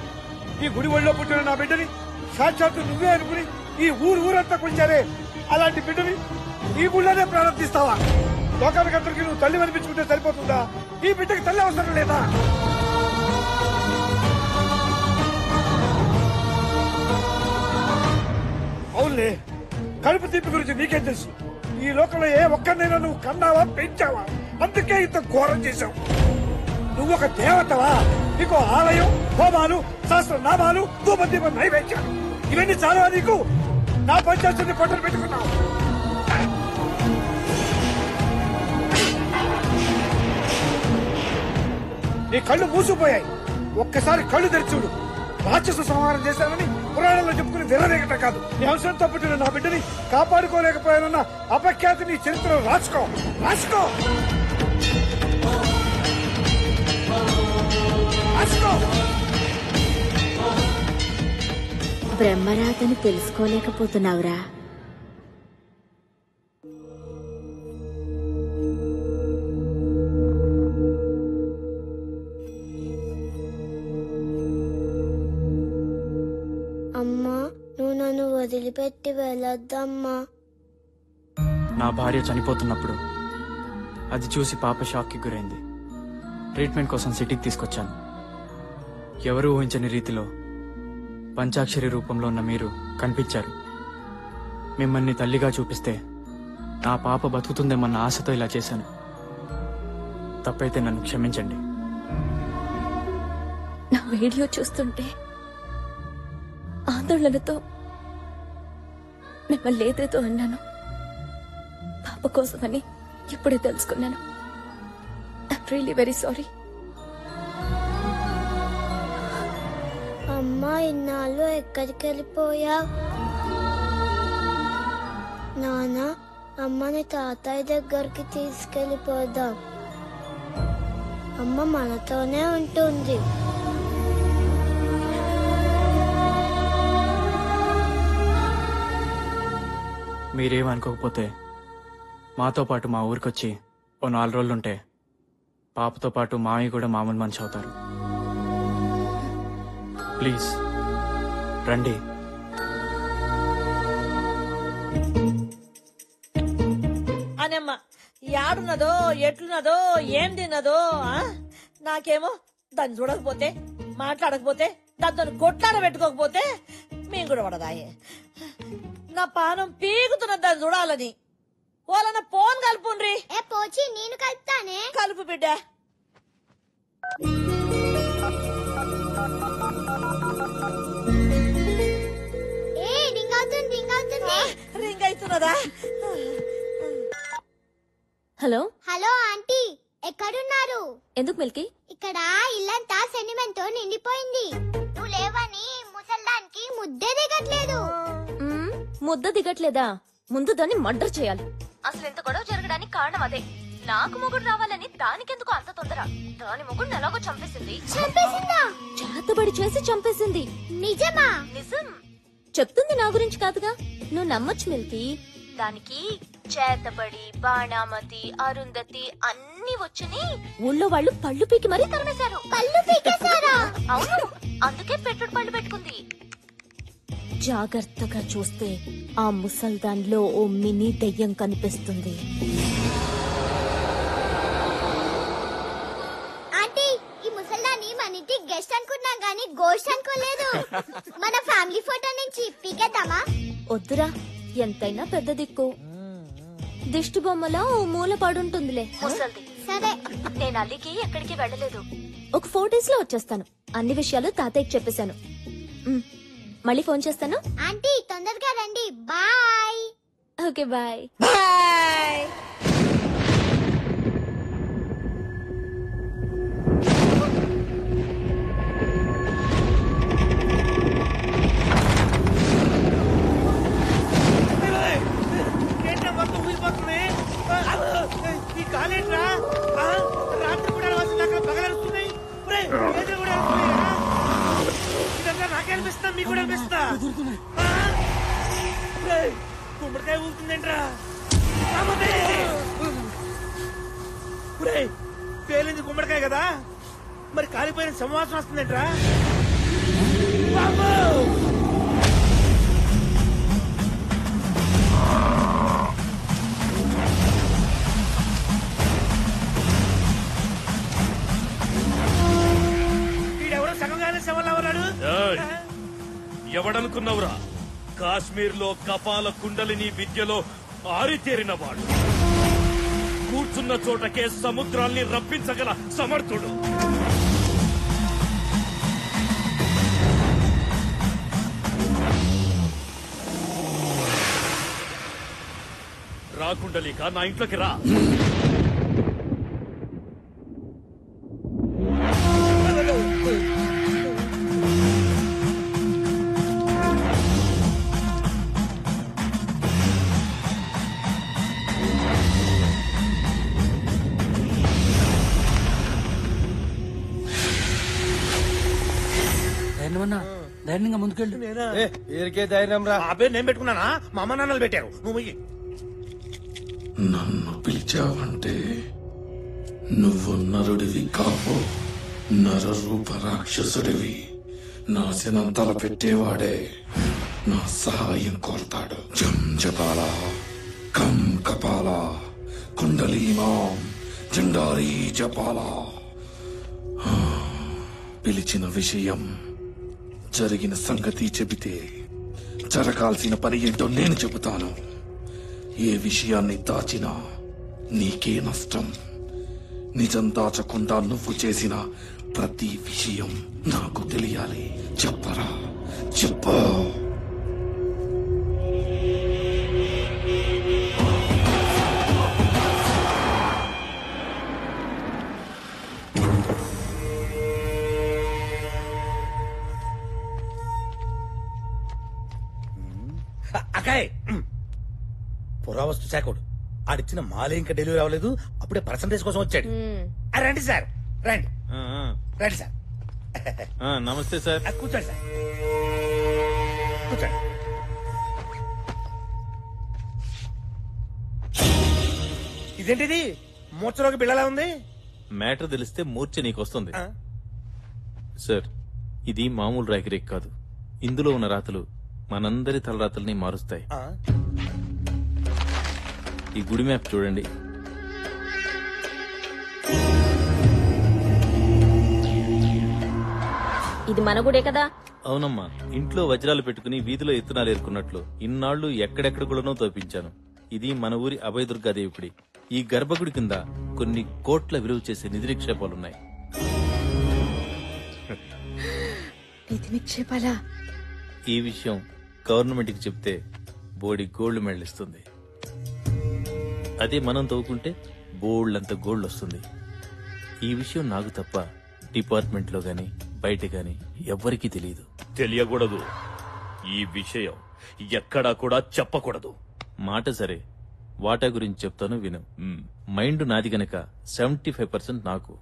ఈ గుడి ఒళ్ళో పుట్టిన నా బిడ్డని సాక్షాత్తు నువ్వే అనుకుని ఈ ఊరంతా కొలిచారే, అలాంటి బిడ్డని ఈ గుళ్ళోనే ప్రారంభిస్తావా? లోకానికందరికి నువ్వు తల్లి అనిపించుకుంటే సరిపోతుందా? ఈ బిడ్డకి తల్లి అవసరం లేదా? అవునులే, కడుపు తీపి గురించి నీకేం తెలుసు? ఈ లోకంలో ఏ ఒక్కరినైనా నువ్వు కన్నావా, పెంచావా? అందుకే ఇంత ఘోరం చేశావు. నువ్వు ఒక దేవతవా? నీకు ఆలయం, హోమాలు, సహస్రనామాలు, ధూపదీప నైవేద్యాలు ఇవన్నీ చాలా నీకు? నా పంచాయతీని పట్టలు పెట్టుకున్నావు. నీ కళ్ళు మూసిపోయాయి. ఒక్కసారి కళ్ళు తెరిచూడు. రాక్షస సంహారం చేశానని పురాణంలో చెప్పుకుని విర్రవేగటం కాదు. నీ అవసరంతో పుట్టిన నా బిడ్డని కాపాడుకోలేకపోయానన్న అపఖ్యాతి నీ చరిత్రలో రాసుకో, రాసుకో. బ్రహ్మరాతని తెలుసుకోలేకపోతున్నావురా. అమ్మా, నువ్వు నన్ను వదిలిపెట్టి వెళ్ళొద్దమ్మా. నా భార్య చనిపోతున్నప్పుడు అది చూసి పాప షాక్కి గురైంది. ట్రీట్మెంట్ కోసం సిటీకి తీసుకొచ్చాను. ఎవరూ ఊహించని రీతిలో పంచాక్షరి రూపంలో ఉన్న మీరు కనిపించారు. మిమ్మల్ని తల్లిగా చూపిస్తే నా పాప బతుకుతుందేమన్న ఆశతో ఇలా చేశాను. తప్పైతే నన్ను క్షమించండి. నా వీడియో చూస్తుంటే ఆందోళనతో మిమ్మల్ని ఏదేదో అన్నాను. పాప కోసమని ఇప్పుడే తెలుసుకున్నాను. I'm really very sorry. అమ్మా, ఇన్నాళ్ళు ఎక్కడికి వెళ్ళిపోయా? నాన్న, అమ్మని తాతయ్య దగ్గరికి తీసుకెళ్ళిపోదాం. అమ్మ మనతోనే ఉంటుంది. మీరేమనుకోకపోతే మాతో పాటు మా ఊరికొచ్చి ఓ 4 రోజులుంటే పాపతో పాటు మామయ్య కూడా మామూలు మనిషి అవుతారు. ప్లీజ్ రండి. అనమ్మ యాడున్నదో ఎట్లున్నదో ఏం తిన్నదో నాకేమో దాన్ని చూడకపోతే మాట్లాడకపోతే దాంతో కొట్లాడ పెట్టుకోకపోతే మేము కూడా పడదాయే. నా పానం పీగుతున్న దాన్ని చూడాలని వాళ్ళన్న ఫోన్ కలుపుండ్రి. పోచి నేను కలుపుతానే. కలుపు బిడ్డ. రింగ్ అవుతున్నదా? హలో హలో ఆంటీ, ఎక్కడున్నారు? ఎందుకు మిల్కీ? ఇక్కడ ఇల్లంతా సెంటిమెంట్ తో నిండిపోయింది. నువ్వు లేవని ముసల్దానికి ముద్దే దిగట్లేదు. ముద్ద దిగట్లేదా? ముందు దాన్ని మర్డర్ చేయాలి. అసలు ఎంత గొడవ జరగడానికి కారణం అదే. నాకు మొగుడు రావాలని దానికెందుకు అంత తొందర? దాని మొగుడు ఎలాగో చంపేసింది. చంపేసిందా? చేతబడి చేసి చంపేసింది. నిజమా? నిజం. చెప్తుంది నా గురించి కాదుగా, నువ్వు నమ్మొచ్చు మిల్కీ. దానికి చేతబడి, బాణామతి, అరుంధతి అన్ని వచ్చని ఊళ్ళో వాళ్ళు పళ్ళు పీకి మరీ తరిమేశారు. పళ్ళు పీకేశారా? అవును, అందుకే పెట్టుడు పళ్ళు పెట్టుకుంది. జాగ్రత్తగా చూస్తే ఆ ముసల్దాన్లో ఓ మినీ దెయ్యం కనిపిస్తుంది. ఆంటీ, ఈ ముసల్దాన్ని మన ఇంటి గెస్ట్ అనుకున్నాం గానీ గోస్ట్ అనుకోలేదు. మన ఫ్యామిలీ ఫోటో నుంచి పీకేద్దామా? వద్దురా, ఎంతైనా పెద్ద దిక్కు. దిష్టి బొమ్మలా ఓ మూల పడుంటుందిలే ముసల్ది. సరే, నేను అల్లికి ఎక్కడికి వెళ్ళలేదు. ఒక 4 days లో వచ్చేస్తాను. అన్ని విషయాలు తాతయ్యకి చెప్పేశాను. మళ్ళీ ఫోన్ చేస్తాను. ఆంటీ తొందరగా రండి. బాయ్. Okay, bye. బాయ్. ఈ కాలేట్రా రాత్రి కూడా అక్కడ పగలరుస్తున్నాయి. ఇదంతా నాకే అనిపిస్తా, మీకు కూడా అనిపిస్తా. గుమ్మడికాయ ఊరుతుందేంట్రా? పేలింది గుమ్మడికాయ కదా, మరి కాలిపోయిన సంవాసం వస్తుందేంట్రా? ఎవడనుకున్నవురా? కాశ్మీర్ లో కపాల కుండలిని విద్యలో ఆరితేరినవాడు, కూర్చున్న చోటకే సముద్రాల్ని రప్పించగల సమర్థుడు. రా కుండలిక, నా ఇంట్లోకి రా. ధైర్యంగా ముందుకెళ్ళు. పేరుకే ధైర్యం రా. ఆ పేరు నేను పెట్టుకున్నానా? మా అమ్మ నాన్నలు పెట్టారు. నువ్వు నన్ను పిలిచావంటే నువ్వు నరుడివి కావు, నరరూప రాక్షసుడివి. నాశనం తలపెట్టేవాడే నా సహాయం కోరతాడు. జం జపాల కం కపాల కుండలీమాం జండారీ జపాల. పిలిచిన విషయం, జరిగిన సంగతి చెబితే జరగాల్సిన పని ఏంటో నేను చెబుతాను. ఏ విషయాన్ని దాచినా నీకే నష్టం. నిజం దాచకుండా నువ్వు చేసిన ప్రతి విషయం నాకు తెలియాలి. చెప్పరా, చెప్పు. అకాయ్ పురావస్తు శాఖడు ఆడిచ్చిన మాలే ఇంకా డెలివరీ అవ్వలేదు, అప్పుడే పర్సంటేజ్ కోసం వచ్చాడు. రండి సార్, రండి రండి సార్. నమస్తే సార్. కూర్చోండి సార్, కూర్చోండి. ఇదేంటిది మూర్చలోకి బిళ్ళలా ఉంది? మ్యాటర్ తెలిస్తే మూర్ఛ నీకు వస్తుంది సార్. ఇది మామూలు రాగిరేక్ కాదు. ఇందులో ఉన్న రాతలు మనందరి తలరాతల్ని మారుస్తాయి. ఈ గుడి మ్యాప్ చూడండి. ఇది మన గుడే కదా? అవునమ్మా, ఇంట్లో వజ్రాలు పెట్టుకుని వీధిలో ఎత్తునాలు ఏరుకున్నట్లు ఇన్నాళ్లు ఎక్కడెక్కడ గుడనో తోపించాను. ఇది మన ఊరి అభయదుర్గాదేవి గుడి. ఈ గర్భగుడి కింద కొన్ని కోట్ల విలువ చేసే నిధి నిక్షేపాలున్నాయి. నిధి నిక్షేపాలా? ఈ విషయం గవర్నమెంట్ కి చెప్తే బోడి గోల్డ్ మెడల్ ఇస్తుంది. అదే మనం తవ్వుకుంటే బోల్డ్ గోల్డ్ వస్తుంది. ఈ విషయం నాకు తప్ప డిపార్ట్మెంట్ లో గాని బయట గాని ఎవ్వరికీ తెలియదు. తెలియకూడదు. ఈ విషయం ఎక్కడా కూడా చెప్పకూడదు. మాట సరే, వాటా గురించి చెప్తాను విను. మైండ్ నాది గనక 75% నాకు,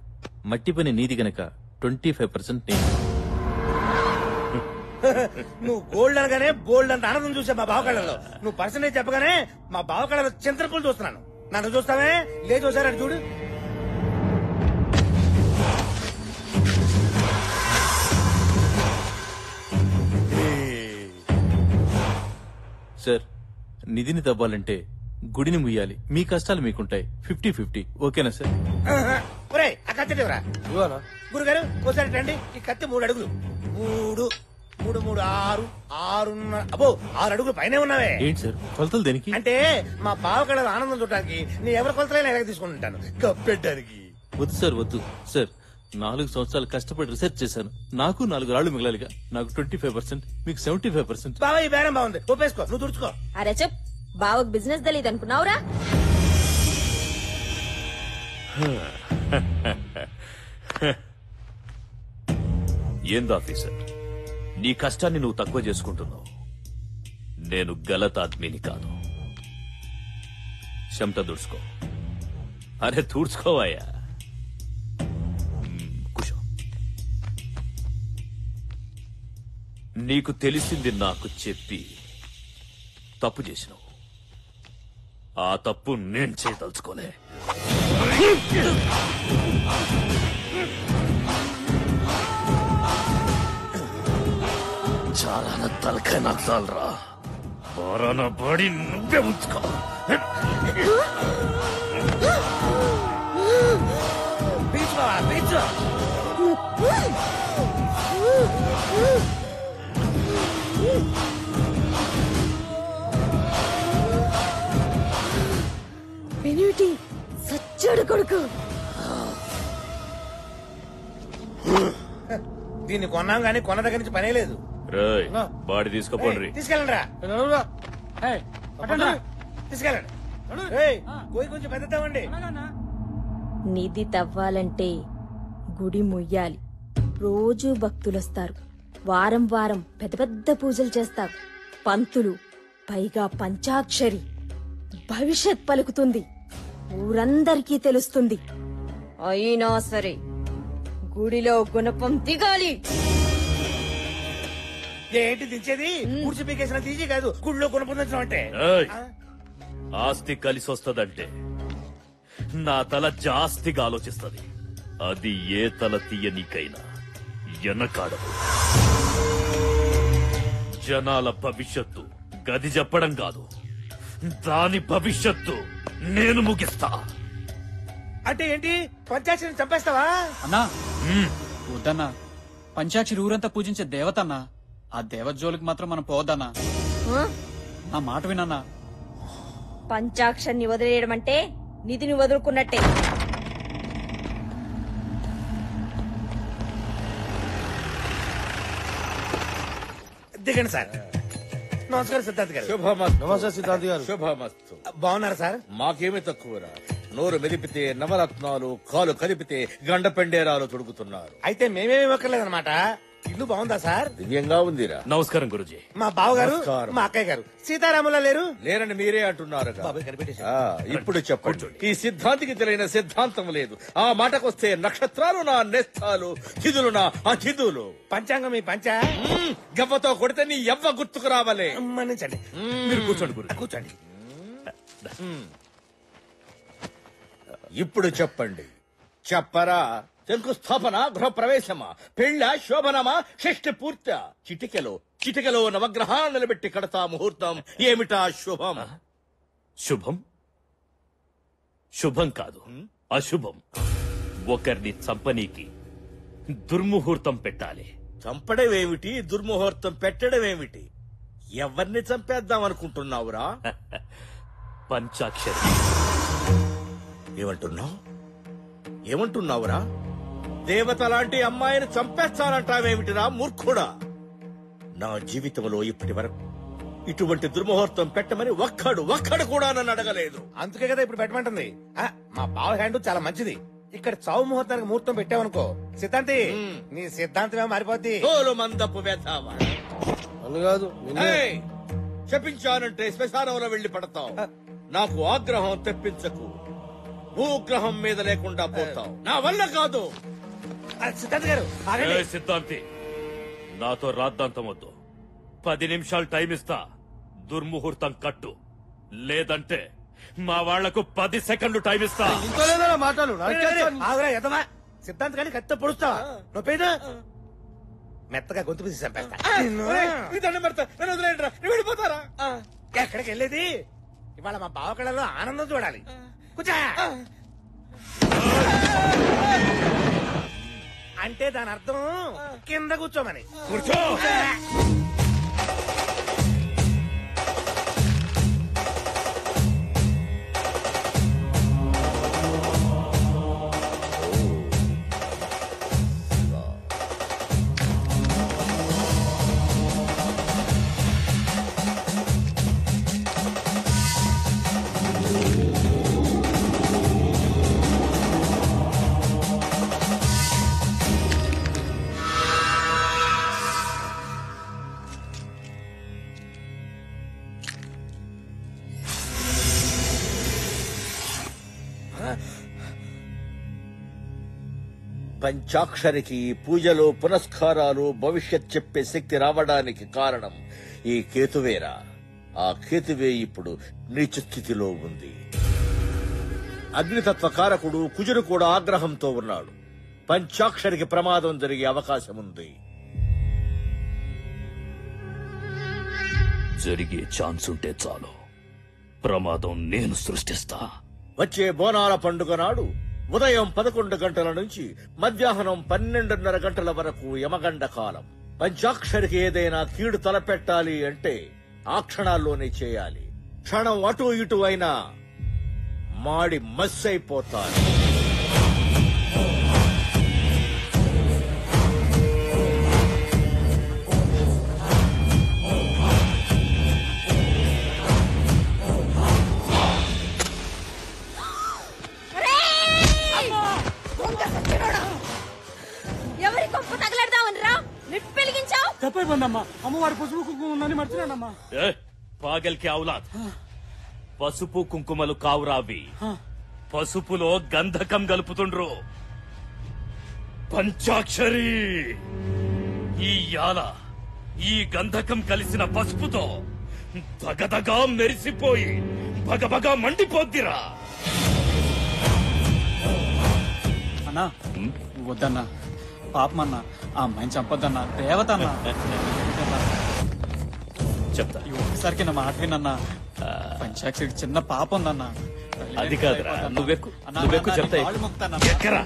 మట్టి పని నీది గనక 25% నేను. నువ్వు గోల్డ్ అనగానే బోల్డ్ అంత ఆనందం చూసా మా బావకళ్ళలో. నువ్వు పర్సంటేజ్ చెప్పగానే మా బావకళ్ళలో చింతపూలు చూస్తున్నాను. నన్ను చూస్తావే? లే చూసారు అది చూడు. సార్, నిధిని తవ్వాలంటే గుడిని ముయ్యాలి. మీ కష్టాలు మీకుంటాయి. 50-50 ఓకేనా సార్? ఒరే ఆ కత్తి గురుగారు ఒకసారి రండి. ఈ కత్తి 3 అడుగులు. 3 3 3 6 6 అబ్బో 6 అడుగులు పైన ఉన్నావే. ఏంటి సార్ కొలతలు దేనికి? అంటే మా బావకళ్ళ ఆనందం చూడటానికి నీ ఎవరి కొలతలైనా ఎలాగ తీసుకుంటాను కప్పెట్టడానికి. వద్దు సార్, వద్దు సార్. 4 సంవత్సరాలు కష్టపడి రీసెర్చ్ చేశాను. నాకు 4 రాళ్లు మిగలాలిగా. నాకు 25%, మీకు 75%. బావ ఈ బేరం బాగుంది, ఒప్పేసుకో. నువ్వు తుడుచుకో. అరే చెప్, బావకు బిజినెస్ తెలియదు అనుకున్నావురా? ఏంది ఆఫీసర్, నీ కష్టాన్ని నువ్వు తక్కువ చేసుకుంటున్నావు. నేను గలత్ ఆద్మీని కాదు. చెమట తుడుచుకో. అరే తుడుచుకోవాయా. కూర్చో. నీకు తెలిసింది నాకు చెప్పి తప్పు చేసినావు. ఆ తప్పు నేను చేయదలుచుకోలే. చాలా తలకాయ నాకు చాలరా. బారాన బాడీ నువ్వే ఉంచుకో. బీచ్ బావా, బీచ్. పెన్యూటీ సచ్చాడు కొడుకు. దీన్ని కొన్నాం గానీ కొన్న దగ్గర నుంచి పనే లేదు. రేయ్, బాడీ తీసుకోపోండి. తీసుకెళ్ళండి రా. తీసుకెళ్ళండి. పోయి కొంచెం పెద్దతామండి. నిధి తవ్వాలంటే గుడి ముయ్యాలి. రోజూ భక్తులొస్తారు. వారం వారం పెద్ద పెద్ద పూజలు చేస్తారు. పంతులు, పైగా పంచాక్షరి. భవిష్యత్ పలుకుతుంది. ఊరందరికీ తెలుస్తుంది. అయినా సరే గుడిలో గుణపం దిగాలి. ఏంటి దించేది? కూర్చి పీకేసిన తీసి కాదు, గుడిలో కొనుపొందించడం అంటే. ఏయ్, ఆస్తి కలిసి వస్తదంటే నా తల జాస్తిగా ఆలోచిస్తది. అది ఏ తల తీయనికైనా ఎనకాడదు. జనాల భవిష్యత్తు గది చెప్పడం కాదు, దాని భవిష్యత్తు నేను ముగిస్తా. అంటే ఏంటి? పంచాక్షరిని చంపేస్తావా? అన్నా వద్దన్నా. పంచాక్షరి ఊరంతా పూజించే దేవతన్నా. ఆ దేవత జోలికి మాత్రం మనం పోవద్దన్నా. నా మాట వినన్నా. పంచాక్షరిని వదిలేయడం అంటే నిధిని వదులుకున్నట్టే. దిగండి సార్. నమస్కారం సిద్ధార్థ్ గారు. నమస్తే సిద్ధార్థ్ గారు. శుభమస్తు. బాగున్నారా సార్? మాకేమీ తక్కువరా. నోరు మెదిపితే నవరత్నాలు, కాలు కలిపితే గండ పెండేరాలు తొడుగుతున్నారు. అయితే మేమేమి ఇవ్వక్కర్లేదన్నమాట. ఇల్లు బాగుందా సార్? దివ్యంగా ఉందిరా. నమస్కారం గురుజీ. మా బావగారు నమస్కారం. మా అక్కయ్య గారు సీతారాములా లేరు? లేరని మీరే అంటున్నారు. బాబాయ్ కనిపెట్టేసి ఇప్పుడు చెప్పండి, ఈ సిద్ధాంతికి తెలియని సిద్ధాంతం లేదు. ఆ మాటకొస్తే నక్షత్రాలు నా నేస్తాలు, తిథులు నా అతిథులు. పంచాంగం మీ పంచ గవ్వతో కొడితే నీ ఎవ్వ గుర్తుకు రావాలే. మన్నించండి. మీరు కూర్చోండి గురు. కూర్చోండి. ఇప్పుడు చెప్పండి, చెప్పరా? శంకుస్థాపన, గృహప్రవేశమా, పెళ్ళ, శోభనమా, షష్ఠి పూర్త? చిటికెలో నవగ్రహాలు నిలబెట్టి కడతా ముహూర్తం. ఏమిటా శుభం? శుభం శుభం కాదు, అశుభం. ఒకరిని చంపనీకి దుర్ముహూర్తం పెట్టాలి. చంపడమేమిటి, దుర్ముహూర్తం పెట్టడమేమిటి? ఎవరిని చంపేద్దాం అనుకుంటున్నావురా? పంచాక్షరి. ఏమంటున్నావురా? దేవత లాంటి అమ్మాయిని చంపేస్తానంటావేమిటిరా మూర్ఖుడా? నా జీవితంలో ఇప్పటి వరకు ఇటువంటి దుర్ముహూర్తం పెట్టమని ఒక్కడు కూడా నన్ను అడగలేదు. అందుకే కదా ఇప్పుడు పెట్టమంటుంది. మా బావ హ్యాండ్ చాలా మంచిది. ఇక్కడ చావు ముహూర్తానికి ముహూర్తం పెట్టావనుకో సిద్ధాంతి, నీ సిద్ధాంతమే మారిపోద్ది. తోలు మందపు వేతావా కాదు. చెప్పించానంటే శ్మశానంలో వెళ్లి పడతావు. నాకు ఆగ్రహం తెప్పించకు. భూగ్రహం మీద లేకుండా పోతావు. నా వల్ల కాదు. సిద్ధాంతి గారు సిద్ధాంతి, నాతో రాద్దాంతం వద్దు. 10 నిమిషాలు టైం ఇస్తా. దుర్ముహూర్తం కట్టు, లేదంటే మా వాళ్లకు 10 సెకండ్లు టైం ఇస్తా. మాటలు సిద్ధాంతి గారిని కత్తి పొడుస్తావా? నొప్పేదా? మెత్తగా గొంతు పిసి చంపేస్తా. వెళ్ళిపోతారా? ఎక్కడికి వెళ్ళేది? ఇవాళ మా బావ కళలో ఆనందం చూడాలి. కూర్చో. అంటే దాని అర్థం కింద కూర్చోమని. కూర్చో. పంచాక్షరికి పూజలు, పునస్కారాలు, భవిష్యత్ చెప్పే శక్తి రావడానికి కారణం ఈ కేతువేరా. ఆ కేతువే ఇప్పుడు నీచ స్థితిలో ఉంది. అగ్నితత్వ కారకుడు కుజుడు కూడా ఆగ్రహంతో ఉన్నాడు. పంచాక్షరికి ప్రమాదం జరిగే అవకాశం ఉంది. జరిగే ఛాన్స్ ఉంటే చాలు, ప్రమాదం నేను సృష్టిస్తా. వచ్చే బోనాల పండుగ నాడు ఉదయం 11 గంటల నుంచి మధ్యాహ్నం 12:30 గంటల వరకు యమగండ కాలం. పంచాక్షరికి ఏదైనా కీడు తలపెట్టాలి అంటే ఆ క్షణాల్లోనే చేయాలి. క్షణం అటు ఇటు అయినా మాడి మస్సైపోతారు. ఎవరి కొంప తగలడదామని రా వెలిగించావు. తప్పైపోయిందమ్మా. అమ్మవారి పసుపు కుంకుమ ఉందని మర్చిపోయానమ్మా. పాగల్కి ఔలాద్, పసుపు కుంకుమలు కావురావి. పసుపులో గంధకం గలుపుతుండ్రు. పంచాక్షరి, ఈ యాల ఈ గంధకం కలిసిన పసుపుతో దగదగా మెరిసిపోయి బగబగా మండిపోద్దిరా. అన్నా వద్దన్నా, పాపమన్నా, ఆ అమ్మాయిని చంపొద్దన్నా. దేవత అన్నా. చెప్తా. ఒకసారికి నా మాట వినన్నా. పంచాక్షరికి చిన్న పాప ఉందన్నా. అది కాదురా, నువ్వెక్కు చెప్తా. ఎక్కరా?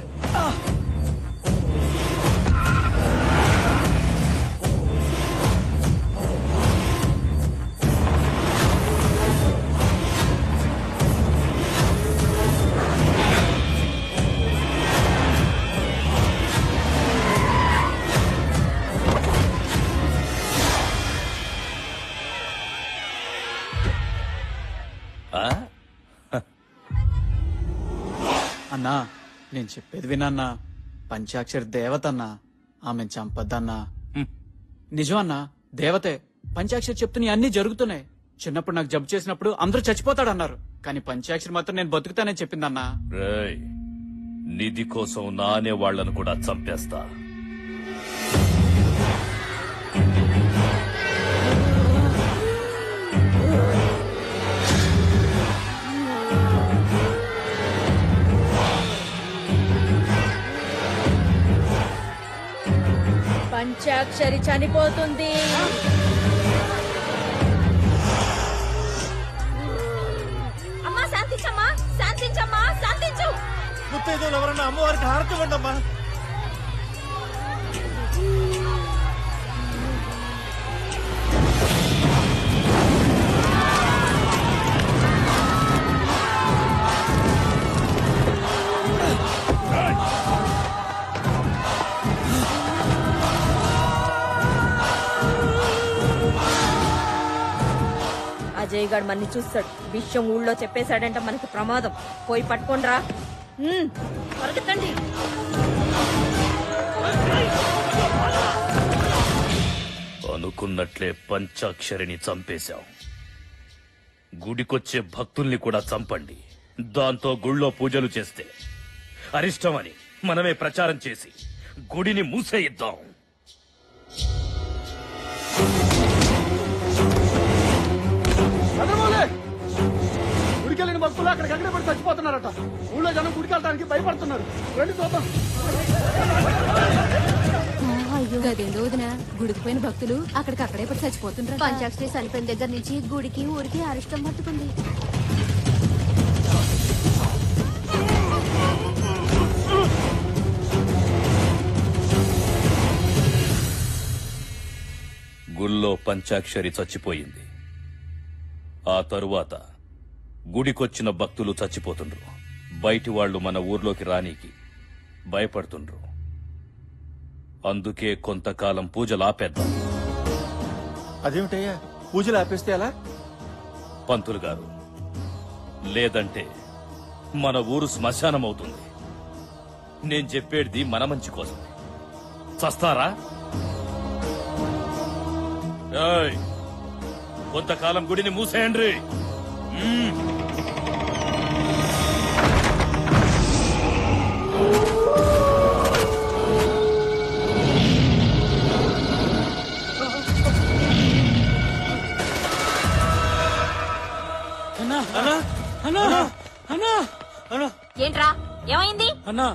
అన్నా నేను చెప్పేది వినన్నా. పంచాక్షరి దేవత అన్నా, ఆమెను చంపద్దన్నా. నిజం అన్నా, దేవతే. పంచాక్షరి చెప్తున్నా అన్ని జరుగుతున్నాయి. చిన్నప్పుడు నాకు జబ్బు చేసినప్పుడు అందరూ చచ్చిపోతాడన్నారు, కానీ పంచాక్షరి మాత్రం నేను బతుకుతానని చెప్పిందన్నా. రేయ్, నిధి కోసం నానే వాళ్లను కూడా చంపేస్తా. పంచాక్షరి చనిపోతుంది. అమ్మా శాంతించమ్మా, శాంతించమ్మా, శాంతించు. ముత్తైదువులు ఎవరన్నా అమ్మవారికి హారతి ఇవ్వండమ్మా. అజయ్ గారు మన్ని చూస్తాడు. విషయం ఊళ్ళో చెప్పేశాడంటే మనకి ప్రమాదం. పోయి పట్టుకోండ్రా. పరిగెత్తండి. అనుకున్నట్లే పంచాక్షరిని చంపేశాం. గుడికొచ్చే భక్తుల్ని కూడా చంపండి. దాంతో గుళ్ళో పూజలు చేస్తే అరిష్టమని మనమే ప్రచారం చేసి గుడిని మూసేయిద్దాం. గుడికెళ్ళిన భక్తులు అక్కడికి అక్కడే పడి చచ్చిపోతున్నారట. ఊళ్ళో జనం గుడికెళ్ళడానికి భయపడుతున్నారు. రండి చూద్దాం. గదేందో వదిన, గుడికి పోయిన భక్తులు అక్కడికక్కడే పడి చచ్చిపోతుంటారు. పంచాక్షరి చనిపోయిన దగ్గర నుంచి గుడికి ఊరికి అరిష్టం పట్టుకుంది. గుళ్ళో పంచాక్షరి చచ్చిపోయింది. ఆ తరువాత గుడికొచ్చిన భక్తులు చచ్చిపోతుండ్రు. బయటి వాళ్లు మన ఊర్లోకి రానీకి భయపడుతుండ్రు. అందుకే కొంతకాలం పూజలు ఆపేద్దాం. అదేమిటయ్యా, పూజలు ఆపేస్తే ఎలా? పంతులు గారు, లేదంటే మన ఊరు శ్మశానం అవుతుంది. నేను చెప్పేది మన మంచి కోసం. చస్తారా? ఏయ్, కొంతకాలం గుడిని మూసేయండి. ఏంట్రా, ఏమైంది? అన్నా,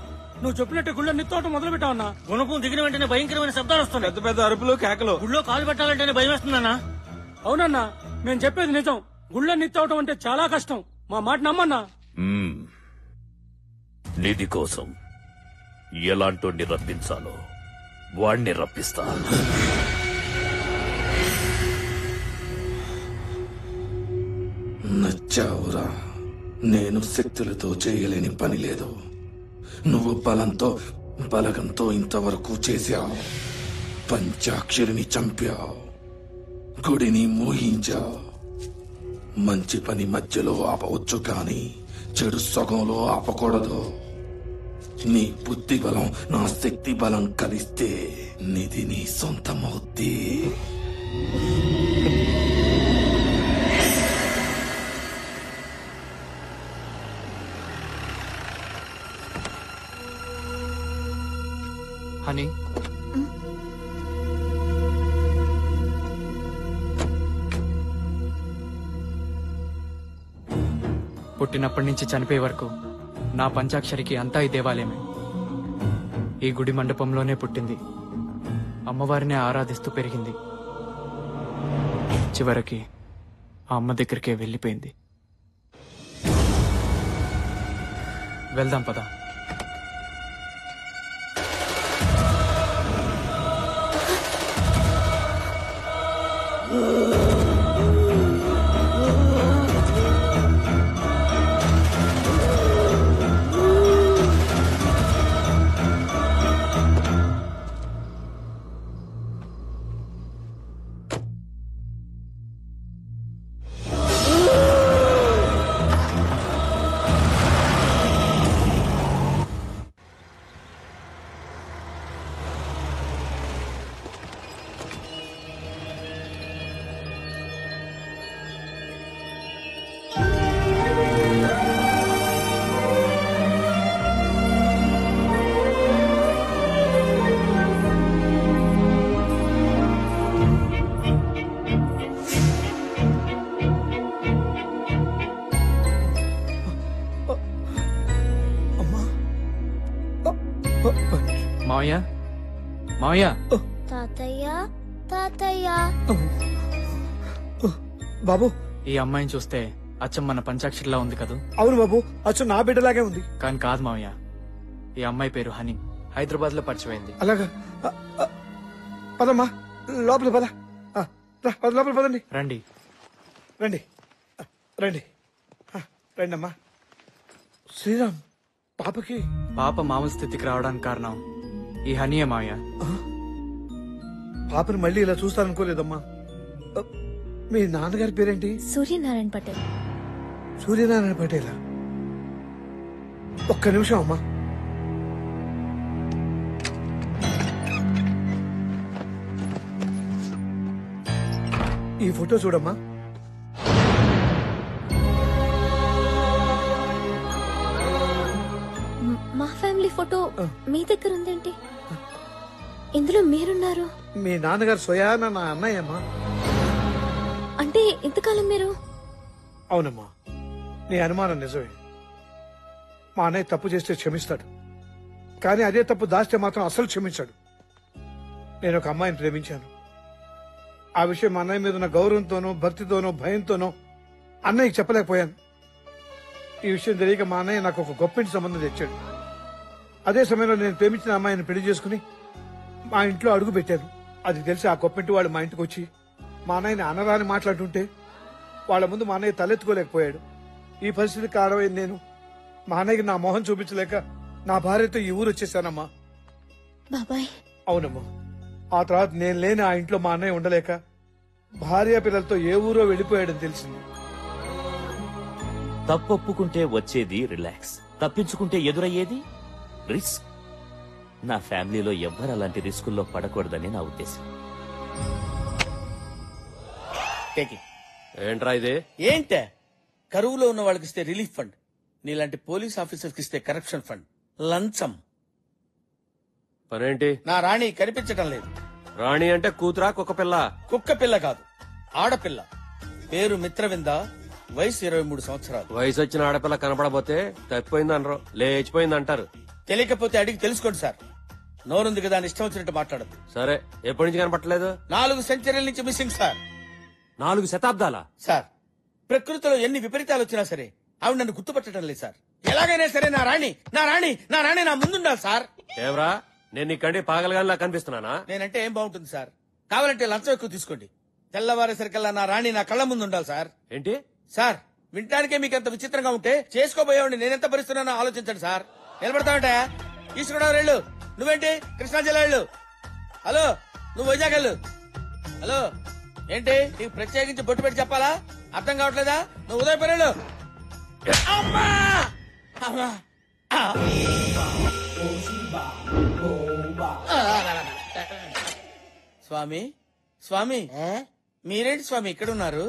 నువ్వు చెప్పినట్టు గుళ్ళో నిత్తోటం మొదలు పెట్టావన్నా. గుణపం దిగిన వెంటనే భయంకరమైన శబ్దాలు వస్తున్నాయి. పెద్ద పెద్ద అరుపులు, కేకలు. గుళ్ళో కాలు పెట్టాలంటేనే భయం వేస్తుందన్నా. అవునన్నా, మేము చెప్పేది నిజం. గుళ్ళో నిత్తవటం అంటే చాలా కష్టం. మా మాట నమ్మన్నా. నిధి కోసం ఎలాంటోడిని రప్పించాలో వాణ్ణి రప్పిస్తా. నచ్చావురా. నేను శక్తులతో చేయలేని పని లేదు. నువ్వు బలగంతో ఇంతవరకు చేశావు. పంచాక్షరిని చంపావు, గుడిని మోహించావు. మంచి పని మధ్యలో ఆపవచ్చు, కానీ చెడు సగంలో ఆపకూడదు. నీ బుద్ధి బలం, నా శక్తి బలం కలిస్తే నిధి నీ సొంతమవుద్ది. హనీ, పుట్టినప్పటి నుంచి చనిపోయే వరకు నా పంచాక్షరికి అంతా ఈ దేవాలయమే. ఈ గుడి మండపంలోనే పుట్టింది. అమ్మవారినే ఆరాధిస్తూ పెరిగింది. చివరికి ఆ అమ్మ దగ్గరికే వెళ్ళిపోయింది. వెళ్దాం పద. మావయ్య మావయ్య తాతయ్య తాతయ్య బాబు ఈ అమ్మాయిని చూస్తే అచ్చం మన పంచాక్షరిలా ఉంది కదూ? అవును బాబు, అచ్చు నా బిడ్డలాగే ఉంది. కానీ కాదు మావయ్య, ఈ అమ్మాయి పేరు హనీ, హైదరాబాద్ లో పరిచయమైంది. అలాగా పదమ్మా, లోపల పద. లోపల పదండి. రండి రండి రండి రండి అమ్మా. శ్రీరామ్, పాపకి పాప మామూలు స్థితికి రావడానికి కారణం ఈ హనీయే మావయ్య. పాపని మళ్ళీ ఇలా చూస్తాననుకోలేదమ్మా. మీ నాన్నగారి పేరేంటి? సూర్యనారాయణ పటేల్. సూర్యనారాయణ పటేలా? ఒక్క నిమిషం అమ్మా. ఈ ఫోటో చూడమ్మా. మా ఫ్యామిలీ ఫోటో మీ దగ్గర ఉందేంటి? ఇందులో మీరున్నారు. మీ నాన్నగారు స్వయాన నా అన్నయ్య అమ్మా. అంటే ఇంతకాలం మీరు? అవునమ్మా, నీ అనుమానం నిజమే. మా అన్నయ్య తప్పు చేస్తే క్షమిస్తాడు, కానీ అదే తప్పు దాస్తే మాత్రం అసలు క్షమించాడు. నేను ఒక అమ్మాయిని ప్రేమించాను. ఆ విషయం మా అన్నయ్య మీద ఉన్న గౌరవంతోనో భక్తితోనో భయంతోనో అన్నయ్యకి చెప్పలేకపోయాను. ఈ విషయం తెలియక మా అన్నయ్య నాకు ఒక గొప్పింటి సంబంధం తెచ్చాడు. అదే సమయంలో నేను ప్రేమించిన అమ్మాయిని పెళ్లి చేసుకుని మా ఇంట్లో అడుగు పెట్టాను. అది తెలిసి ఆ గొప్పింటి వాళ్ళు మా ఇంటికి వచ్చి మా అన్నయ్యని అనరాని మాట్లాడుతుంటే వాళ్ళ ముందు మా అన్నయ్య తలెత్తుకోలేకపోయాడు. ఈ పరిస్థితి కారణమైన నేను మా అన్నయ్యకి నా మొహం చూపించలేక నా భార్యతో ఈ ఊరు వచ్చేసానమ్మా. బాబాయ్. అవునమ్మా. ఆ తర్వాత నేను లేని ఆ ఇంట్లో మా అన్నయ్య ఉండలేక భార్య పిల్లలతో ఏ ఊరో వెళ్లిపోయాడని తెలిసింది. తప్పొప్పుకుంటే వచ్చేది రిలాక్స్, తప్పించుకుంటే ఎదురయ్యేది రిస్క్. నా ఫ్యామిలీలో ఎవ్వరు అలాంటి రిస్కుల్లో పడకూడదని నా ఉద్దేశం. ఏంట్రా ఇదే? ఏంటే కరువులో ఉన్న వాళ్ళకి ఇస్తే రిలీఫ్ ఫండ్, నీలాంటి పోలీస్ ఆఫీసర్స్ కి ఇస్తే కరప్షన్ ఫండ్. లంచం. పనేంటి? నా రాణి కనిపించటం లేదు. రాణి అంటే కూతురా కుక్క పిల్ల? కుక్క పిల్ల కాదు, ఆడపిల్ల. పేరు మిత్రవింద, వయసు 23 సంవత్సరాలు. వయసు వచ్చిన ఆడపిల్ల కనపడబోతే తప్పిపోయింది అనరు, లేచిపోయింది అంటారు. తెలియకపోతే అడిగి తెలుసుకోండి సార్. నోరుంది కదా అని ఇష్టం వచ్చినట్టు మాట్లాడదు. సరే, ఎప్పటి నుంచి కనపట్టలేదు? 4 సెంచరీల నుంచి మిస్సింగ్ సార్. 4 శతాబ్దాల? సార్, ప్రకృతిలో ఎన్ని విపరీతాలు వచ్చినా సరే ఆవిడ నన్ను గుర్తుపట్టడం లేదు సార్. ఎలాగైనా సరే నా రాణి నా ముందుండాలి సార్. ఏవరా, నేను నీ కండి పాగలగానిలా కనిపిస్తున్నానా? నేనంటే ఏం బాగుంటుంది సార్? కావాలంటే లంచం ఎక్కువ తీసుకోండి. తెల్లవారేసరికల్లా నా రాణి నా కళ్ళ ముందు ఉండాలి సార్. ఏంటి సార్, వినటానికే మీకు ఎంత విచిత్రంగా ఉంటే చేసుకోబోయేవాడిని నేనెంత భరిస్తున్నానో ఆలోచించండి సార్. నిలబడతావంటే ఈశ్వరరావు వెళ్ళు. నువ్వేంటి కృష్ణా జిల్లా వెళ్ళు. హలో, నువ్వు వైజాగ్ వెళ్ళు. హలో, ఏంటి నీకు ప్రత్యేకించి బొట్టు పెట్టి చెప్పాలా? అర్థం కావట్లేదా? నువ్వు ఉదయపూర్ వెళ్ళు. అమ్మా! అమ్మా! స్వామి, స్వామి, మీరేంటి స్వామి ఇక్కడ ఉన్నారు?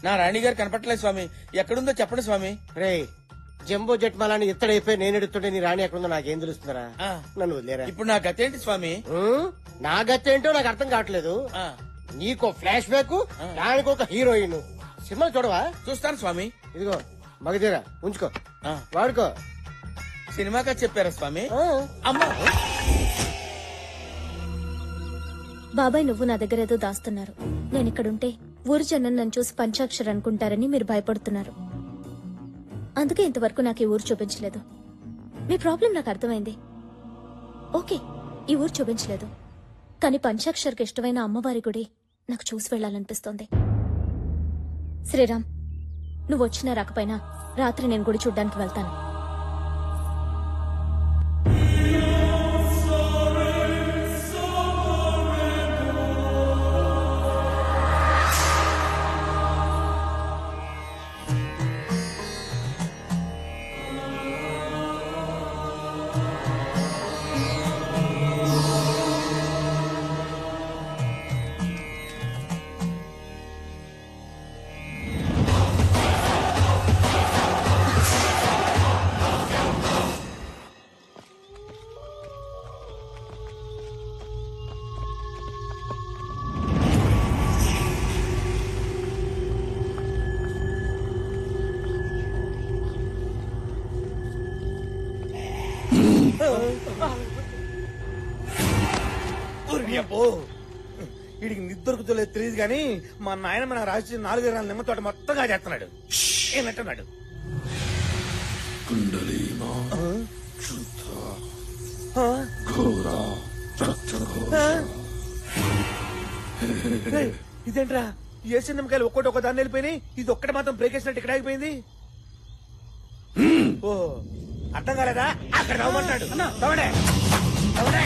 నా రాణి గారు కనపట్టలేదు స్వామి. ఎక్కడుందో చెప్పండి స్వామి. రే, జంబో జెట్ మలాని ఎత్తడైపోయి నేను ఎడుతుంటే నీ రాణి ఎక్కడుందో నాకేం తెలుస్తుందరా? నన్ను వదిలేరా. ఇప్పుడు నా గతేంటి స్వామి? నా గతేంటో నాకు అర్థం కావట్లేదు. నీకో ఫ్లాష్ బ్యాక్, దానికి ఒక హీరోయిన్. సినిమా చూడవా? చూస్తాను స్వామి. ఇదిగో మగధీరా, ఉంచుకో, వాడుకో. సినిమాగా చెప్పారా స్వామి? అమ్మా! బాబాయ్, నువ్వు నా దగ్గర ఏదో దాస్తున్నారు. నేను ఇక్కడుంటే ఊరు జనం నన్ను చూసి పంచాక్షరి అనుకుంటారని మీరు భయపడుతున్నారు. అందుకే ఇంతవరకు నాకు ఈ ఊరు చూపించలేదు. మీ ప్రాబ్లం నాకు అర్థమైంది. ఓకే, ఈ ఊరు చూపించలేదు, కానీ పంచాక్షరికి ఇష్టమైన అమ్మవారి గుడి నాకు చూసి వెళ్లాలనిపిస్తోంది. శ్రీరామ్, నువ్వు వచ్చినా రాకపోయినా రాత్రి నేను గుడి చూడ్డానికి వెళ్తాను. అబ్బో వీడికి నిద్ర దొరుకుతలేదు తెలియదు కానీ మా నాయన మన రాసి 4 ఎకరాల నిమ్మ తోట మొత్తంగా చేస్తున్నాడు ఏమంటున్నాడు ఇదేంట్రా ఏసీ నిమ్మకాయలు ఒక్కటి ఒక దాన్ని వెళ్ళిపోయినాయి ఇది ఒక్కటి మాత్రం బ్రేక్ వేసినట్టు ఇక్కడ ఆగిపోయింది ఓ అర్థం కాలేదా అక్కడ నవ్వమంటాడు తవడే తవడే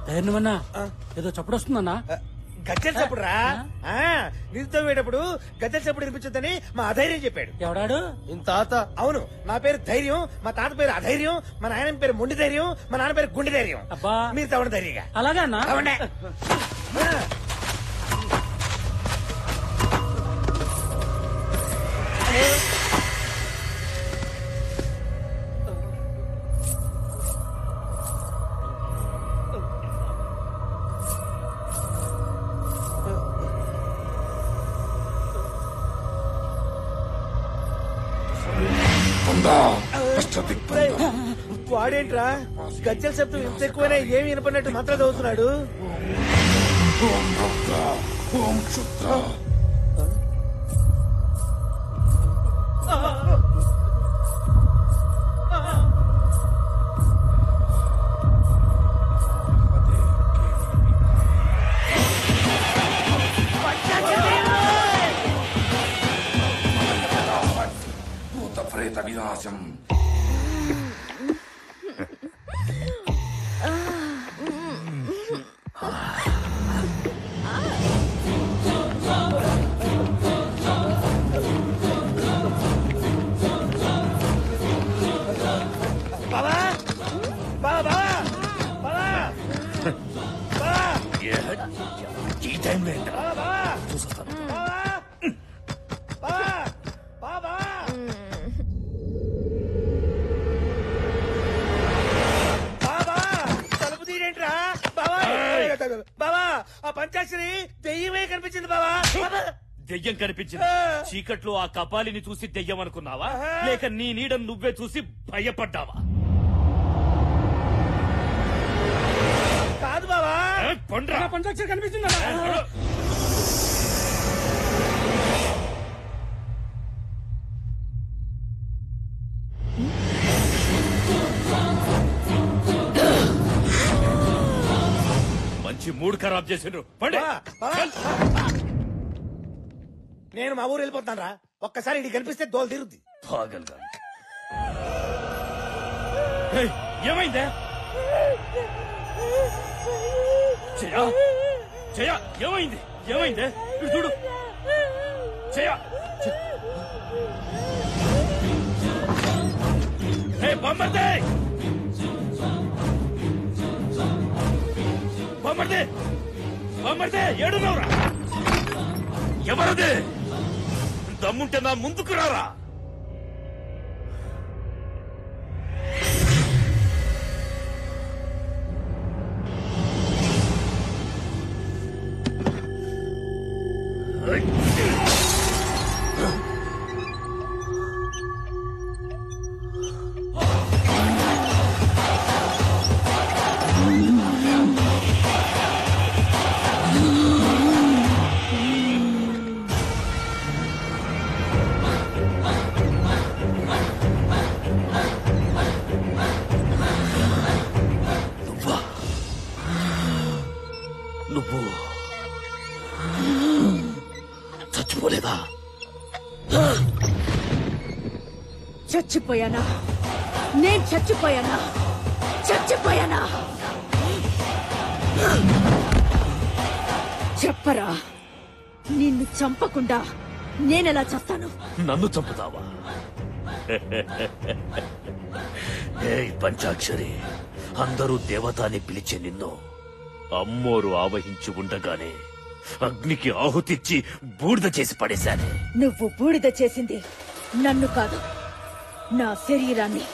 ధైర్యమన్నా ఏదో చప్పుడు వస్తుందన్నా గజ్జల చప్పుడు రా నిధుతో వేటప్పుడు గజ్జల చప్పుడు వినిపించొద్దని మా అధైర్యం చెప్పాడు ఎవడాడు తాత అవును నా పేరు ధైర్యం మా తాత పేరు అధైర్యం మా నాయన పేరు మొండి ధైర్యం మా నాన్న పేరు గుండె ధైర్యం అబ్బా మీరు తవ్వండి ధైర్యంగా అలాగా అన్నా తవ్వండి వాడేంట్రా గజ్జల శబ్దం ఇంత ఎక్కువైనా ఏమి వినపడినట్టు మంత్రం చదువుతున్నాడు ప్రేత వినాశం ఈ టైంలో చూస్తాను బావా ఆ పంచాక్షరి దెయ్యమే కనిపించింది బావా దెయ్యం కనిపించింది చీకట్లో ఆ కపాలిని చూసి దెయ్యం అనుకున్నావా లేక నీ నీడను నువ్వే చూసి భయపడ్డావా కాదు బావా పండ్రా పంచాక్షరి కనిపించింది మంచి మూడ్ ఖరాబ్ చేసిండ్రు నేను మా ఊరు వెళ్ళిపోతాను రా ఒక్కసారి ఇది కనిపిస్తే దోలు తీరుద్ది ఏమైందే జయా జయా ఏమైంది ఏమైందే ఇటు చూడు జయా బొమ్మర్దే బొమ్మర్దే బొమ్మర్దే ఏడున్నావురా ఎవరదే దమ్ముంటే నా ముందుకు రారా నువ్వు చచ్చిపోలేదా చచ్చిపోయానా నేను చచ్చిపోయానా చచ్చిపోయానా చెప్పరా నిన్ను చంపకుండా నేనెలా చేస్తాను నన్ను చంపుతావా ఏయ్ పంచాక్షరి అందరూ దేవత అని పిలిచే నిన్ను అమ్మోరు ఆవహించి ఉండగానే అగ్నికి ఆహుతిచ్చి బూడిద చేసి పడేశానే. నువ్వు బూడిద చేసింది నన్ను కాదు, నా శరీరాన్ని.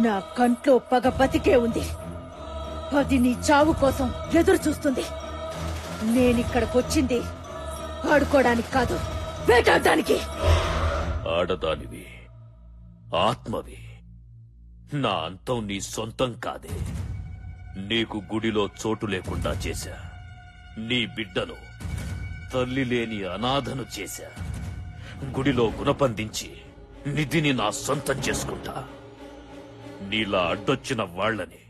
నా కంట్లో పగ బతికే ఉంది. అది నీ చావు కోసం ఎదురు చూస్తుంది. నేనిక్కడికొచ్చింది ఆడుకోవడానికి కాదు, వేటాడడానికి. ఆడదానివి, ఆత్మవి. నా అంతం నీ సొంతం కాదే. నీకు గుడిలో చోటు లేకుండా చేశా. నీ బిడ్డను తల్లి లేని అనాథను చేశా. గుడిలో గుణపందించి నిధిని నా సొంతం చేసుకుంటా. నీలా అడ్డొచ్చిన వాళ్లని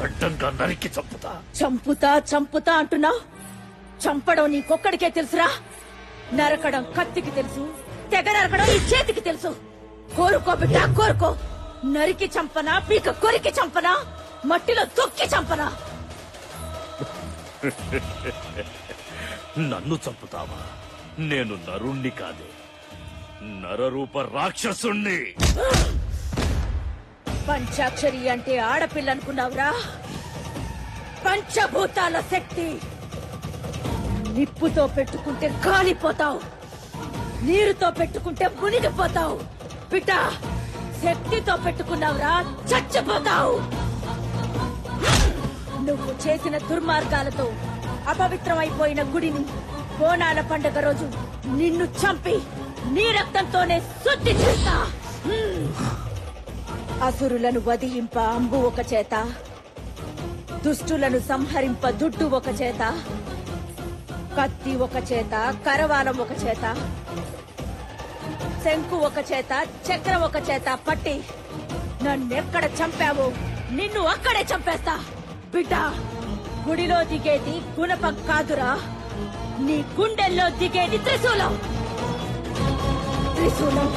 అడ్డంగా నరికి చంపుతా. చంపుతా అంటున్నావు. చంపడం నీకొక్కడికే తెలుసురా. నరకడం కత్తికి తెలుసు, తెగ నరకడం ఈ చేతికి తెలుసు. కోరుకో బిడ్డ, కోరుకో. నరికి చంపనా, పీక కొరికి చంపనా, మట్టిలో తొక్కి చంపనా? నన్ను చంపుతావా? నేను నరుణ్ణి కాదే, నరరూప రాక్షసుణ్ణి. పంచాక్షరి అంటే ఆడపిల్లనుకున్నావురా? పంచభూతాల శక్తి. నిప్పుతో పెట్టుకుంటే కాలిపోతావు, నీరుతో పెట్టుకుంటే మునిగిపోతావు. బిడ్డ, శక్తితో పెట్టుకున్నావురా, చచ్చిపోతావు. నువ్వు చేసిన దుర్మార్గాలతో అపవిత్రమైపోయిన గుడిని బోనాల పండుగ రోజు నిన్ను చంపి నీ రక్తంతోనే శుద్ధి చేస్తా. అసురులను వధింప అంబు ఒక చేత, దుష్టులను సంహరింప దుడ్డు ఒక చేత, కత్తి ఒక చేత, కరవాలం ఒక చేత, శంకు ఒక చేత, చక్రం ఒక చేత పట్టి నన్నెక్కడ చంపావో నిన్ను అక్కడే చంపేస్తా. బిడ్డ, గుడిలో దిగేది గుణపం కాదురా, నీ గుండెల్లో దిగేది త్రిశూలం. త్రిశూలం.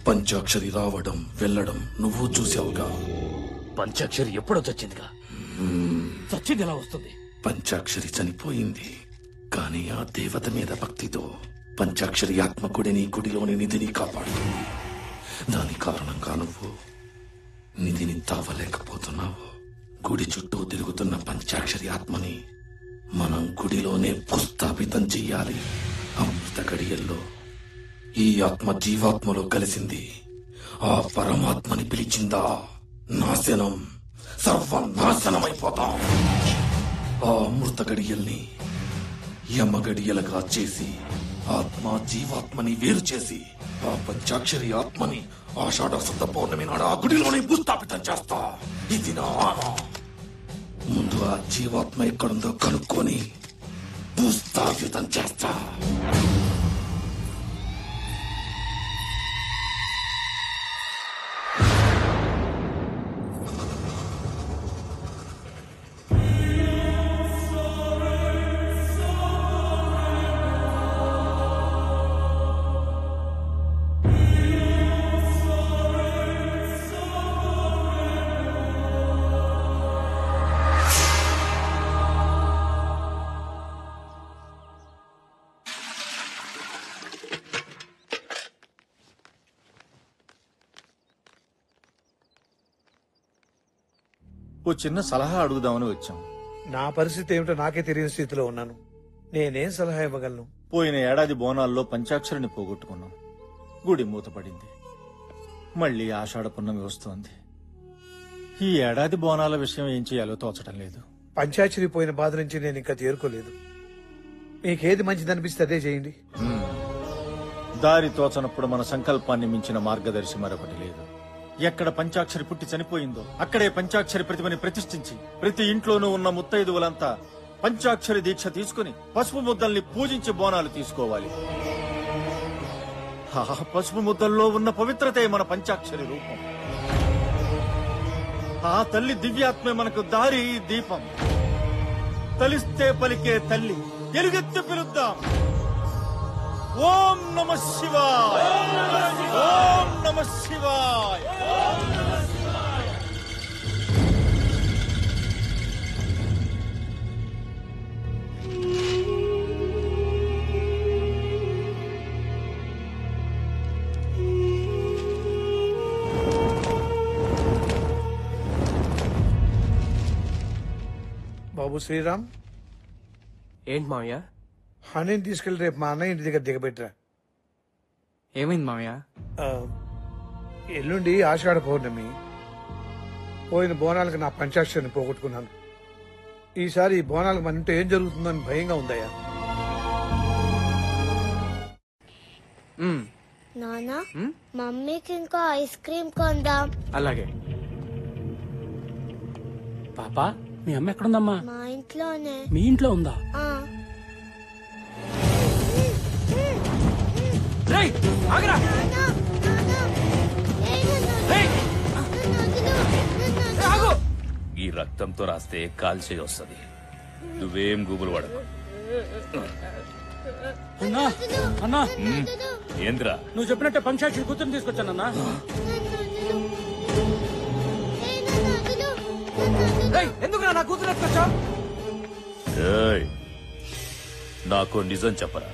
పంచాక్షరి రావడం వెళ్ళడం నువ్వు చూసావుగా. పంచాక్షరి ఎప్పుడో చచ్చిందిగా. చచ్చింది ఎలా వస్తుంది? పంచాక్షరి చనిపోయింది, కానీ ఆ దేవత మీద భక్తితో పంచాక్షరి ఆత్మకుడిని గుడిలోని నిధిని కాపాడుతుంది. దాని కారణంగా నువ్వు నిధిని తావలేకపోతున్నావు. గుడి చుట్టూ తిరుగుతున్న పంచాక్షరి ఆత్మని మనం గుడిలోనే భూస్థాపితం చెయ్యాలి. అమృత గడియల్లో ఈ ఆత్మ జీవాత్మలో కలిసింది. ఆ పరమాత్మని పిలిచిందా నాశనం, సర్వనాశనమైపోతాం. ఆ అమృత గడియల్ని యమ గడియలుగా చేసి ఆత్మ జీవాత్మని వేరు చేసి ఆ పంచాక్షరి ఆత్మని ఆషాఢ శుద్ధ పౌర్ణమి నాడు ఆ గుడిలోనే భూస్థాపితం చేస్తా. ఇది నా ఆన. ముందు ఆ జీవాత్మ ఎక్కడుందో కనుక్కొని భూస్థాపితం చేస్తా. ఓ చిన్న సలహా అడుగుదామని వచ్చాం. నా పరిస్థితి ఏమిటో నాకే తెలియని స్థితిలో ఉన్నాను. నేనేం సలహా ఇవ్వగలను? పోయిన ఏడాది బోనాల్లో పంచాక్షరిని పోగొట్టుకున్నాం. గుడి మూతపడింది. మళ్లీ ఆషాఢ పున్నమి వస్తోంది. ఈ ఏడాది బోనాల విషయం ఏం చేయాలో తోచడం లేదు. పంచాక్షరి పోయిన బాధ నుంచి నేను ఇంకా తేరుకోలేదు. మీకేది మంచిదనిపిస్తే అదే చేయండి. దారి తోచనప్పుడు మన సంకల్పాన్ని మించిన మార్గదర్శి మరొకటి లేదు. ఎక్కడ పంచాక్షరి పుట్టి చనిపోయిందో అక్కడే పంచాక్షరి ప్రతిమని ప్రతిష్ఠించి ప్రతి ఇంట్లోనూ ఉన్న ముత్తైదువులంతా పంచాక్షరి దీక్ష తీసుకుని పసుపు ముద్దల్ని పూజించి బోనాలు తీసుకోవాలి. ఆ పసుపు ముద్దల్లో ఉన్న పవిత్రతే మన పంచాక్షరి రూపం. ఆ తల్లి దివ్యాత్మే మనకు దారి దీపం. తలిస్తే పలికే తల్లి ఎలుగెత్తి పిలుద్దాం. ఓం నమ శివాయ, ఓం నమ శివాయ. బాబు శ్రీరామ్, ఏంటి మావయ్య? హనీని తీసుకెళ్లి రేపు మా అన్నయ్య ఇంటి దగ్గర దిగబెట్టరా. ఏమైంది మామయ్య? ఎల్లుండి ఆషాఢ పౌర్ణమి. పోయిన బోనాలకు నా పంచాక్షరిని పోగొట్టుకున్నాను. ఈసారి ఈ బోనాలకు మన ఇంట్లో ఏం జరుగుతుందని భయంగా ఉందయ్యా. నానా, మమ్మీకి ఇంకా ఐస్ క్రీమ్ కొందాం. అలాగే. పాపా, మీ అమ్మ ఎక్కడుందమ్మా? మా ఇంట్లోనే. మీ ఇంట్లో ఉందా? ఆ. రేయ్, ఆగరా! ఈ రక్తంతో రాస్తే కాల్చే వస్తుంది. నువ్వేం గుబులు పడకు. అన్నా, అన్నా, ఏంద్రా? నువ్వు చెప్పినట్టే పంచాయతీ కూతురు తీసుకొచ్చానన్నా. ఎందుకు నా కూతురు ఎత్తుకొచ్చా? ఏయ్, నాకు నిజం చెప్పరా.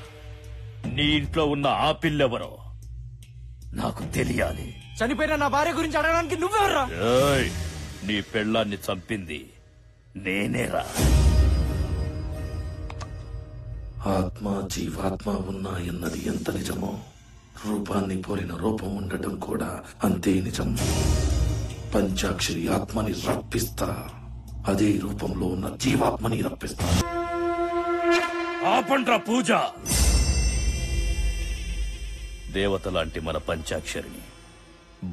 నీ ఇంట్లో ఉన్న ఆ పిల్లెవరో నాకు తెలియాలి. చనిపోయిన నా భార్య గురించి అడగడానికి నువ్వెవర్రా? ఏయ్, నీ పెళ్ళాన్ని చంపింది నేనేరా. ఆత్మ జీవాత్మ ఉన్నాయన్నది ఎంత నిజమో, రూపాన్ని పోలిన రూపం ఉండటం కూడా అంతే నిజం. పంచాక్షరి ఆత్మని రప్పిస్తా, అదే రూపంలో ఉన్న జీవాత్మని రప్పిస్తా. ఆపండ్రా పూజ. దేవత లాంటి మన పంచాక్షరిని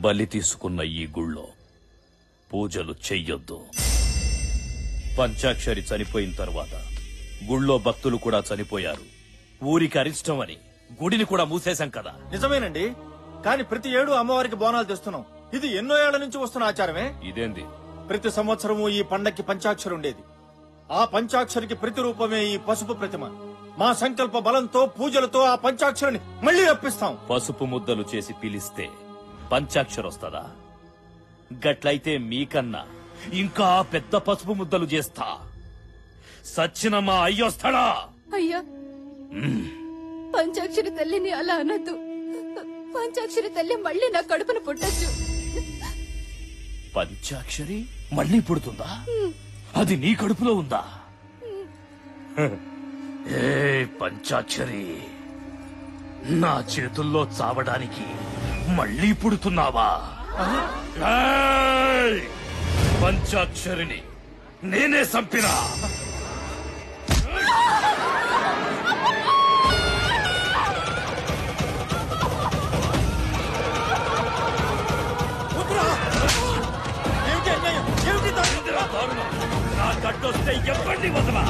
బలి తీసుకున్న ఈ గుళ్ళో పూజలు చెయ్యొద్దు. పంచాక్షరి చనిపోయిన తర్వాత గుళ్ళో భక్తులు కూడా చనిపోయారు. ఊరికి అరిష్టం అని గుడిని కూడా మూసేశాం కదా. నిజమేనండి, కానీ ప్రతి ఏడు అమ్మవారికి బోనాలు తెస్తున్నాం. ఇది ఎన్నో ఏళ్ల నుంచి వస్తున్న ఆచారమే. ఇదేంది? ప్రతి సంవత్సరము ఈ పండక్కి పంచాక్షరి ఉండేది. ఆ పంచాక్షరికి ప్రతిరూపమే ఈ పసుపు ప్రతిమ. మా సంకల్ప బలంతో పూజలతో ఆ పంచాక్షరిని మళ్లీ రప్పిస్తాం. పసుపు ముద్దలు చేసి పిలిస్తే పంచాక్షరి వస్తుందా? గట్లయితే మీకన్నా ఇంకా పెద్ద పసుపు ముద్దలు చేస్తా. సచ్చిన మా అయ్యొస్తాడా? అయ్యా, పంచాక్షరి తల్లిని అలా అనొద్దు. పంచాక్షరి తల్లి మళ్ళీ నా కడుపును పుట్టచ్చు. పంచాక్షరి మళ్ళీ పుడుతుందా? అది నీ కడుపులో ఉందా? ఏ పంచాక్షరి, నా చేతుల్లో చావడానికి మళ్ళీ పుడుతున్నావా? ఏయ్! పంచాక్షరిని నేనే చంపినా. నా గడ్డొస్తే ఎవ్వండి వదలా.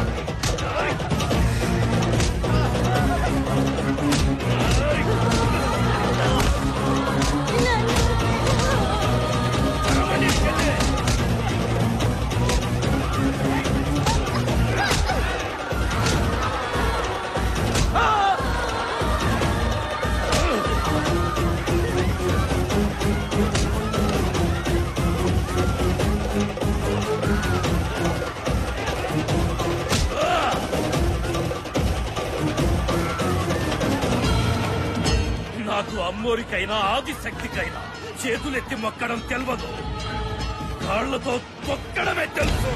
నాకు అమ్మోరికైనా ఆదిశక్తికైనా చేతులెత్తి మొక్కడం తెలవదు, కాళ్లతో తొక్కడమే తెలుసు.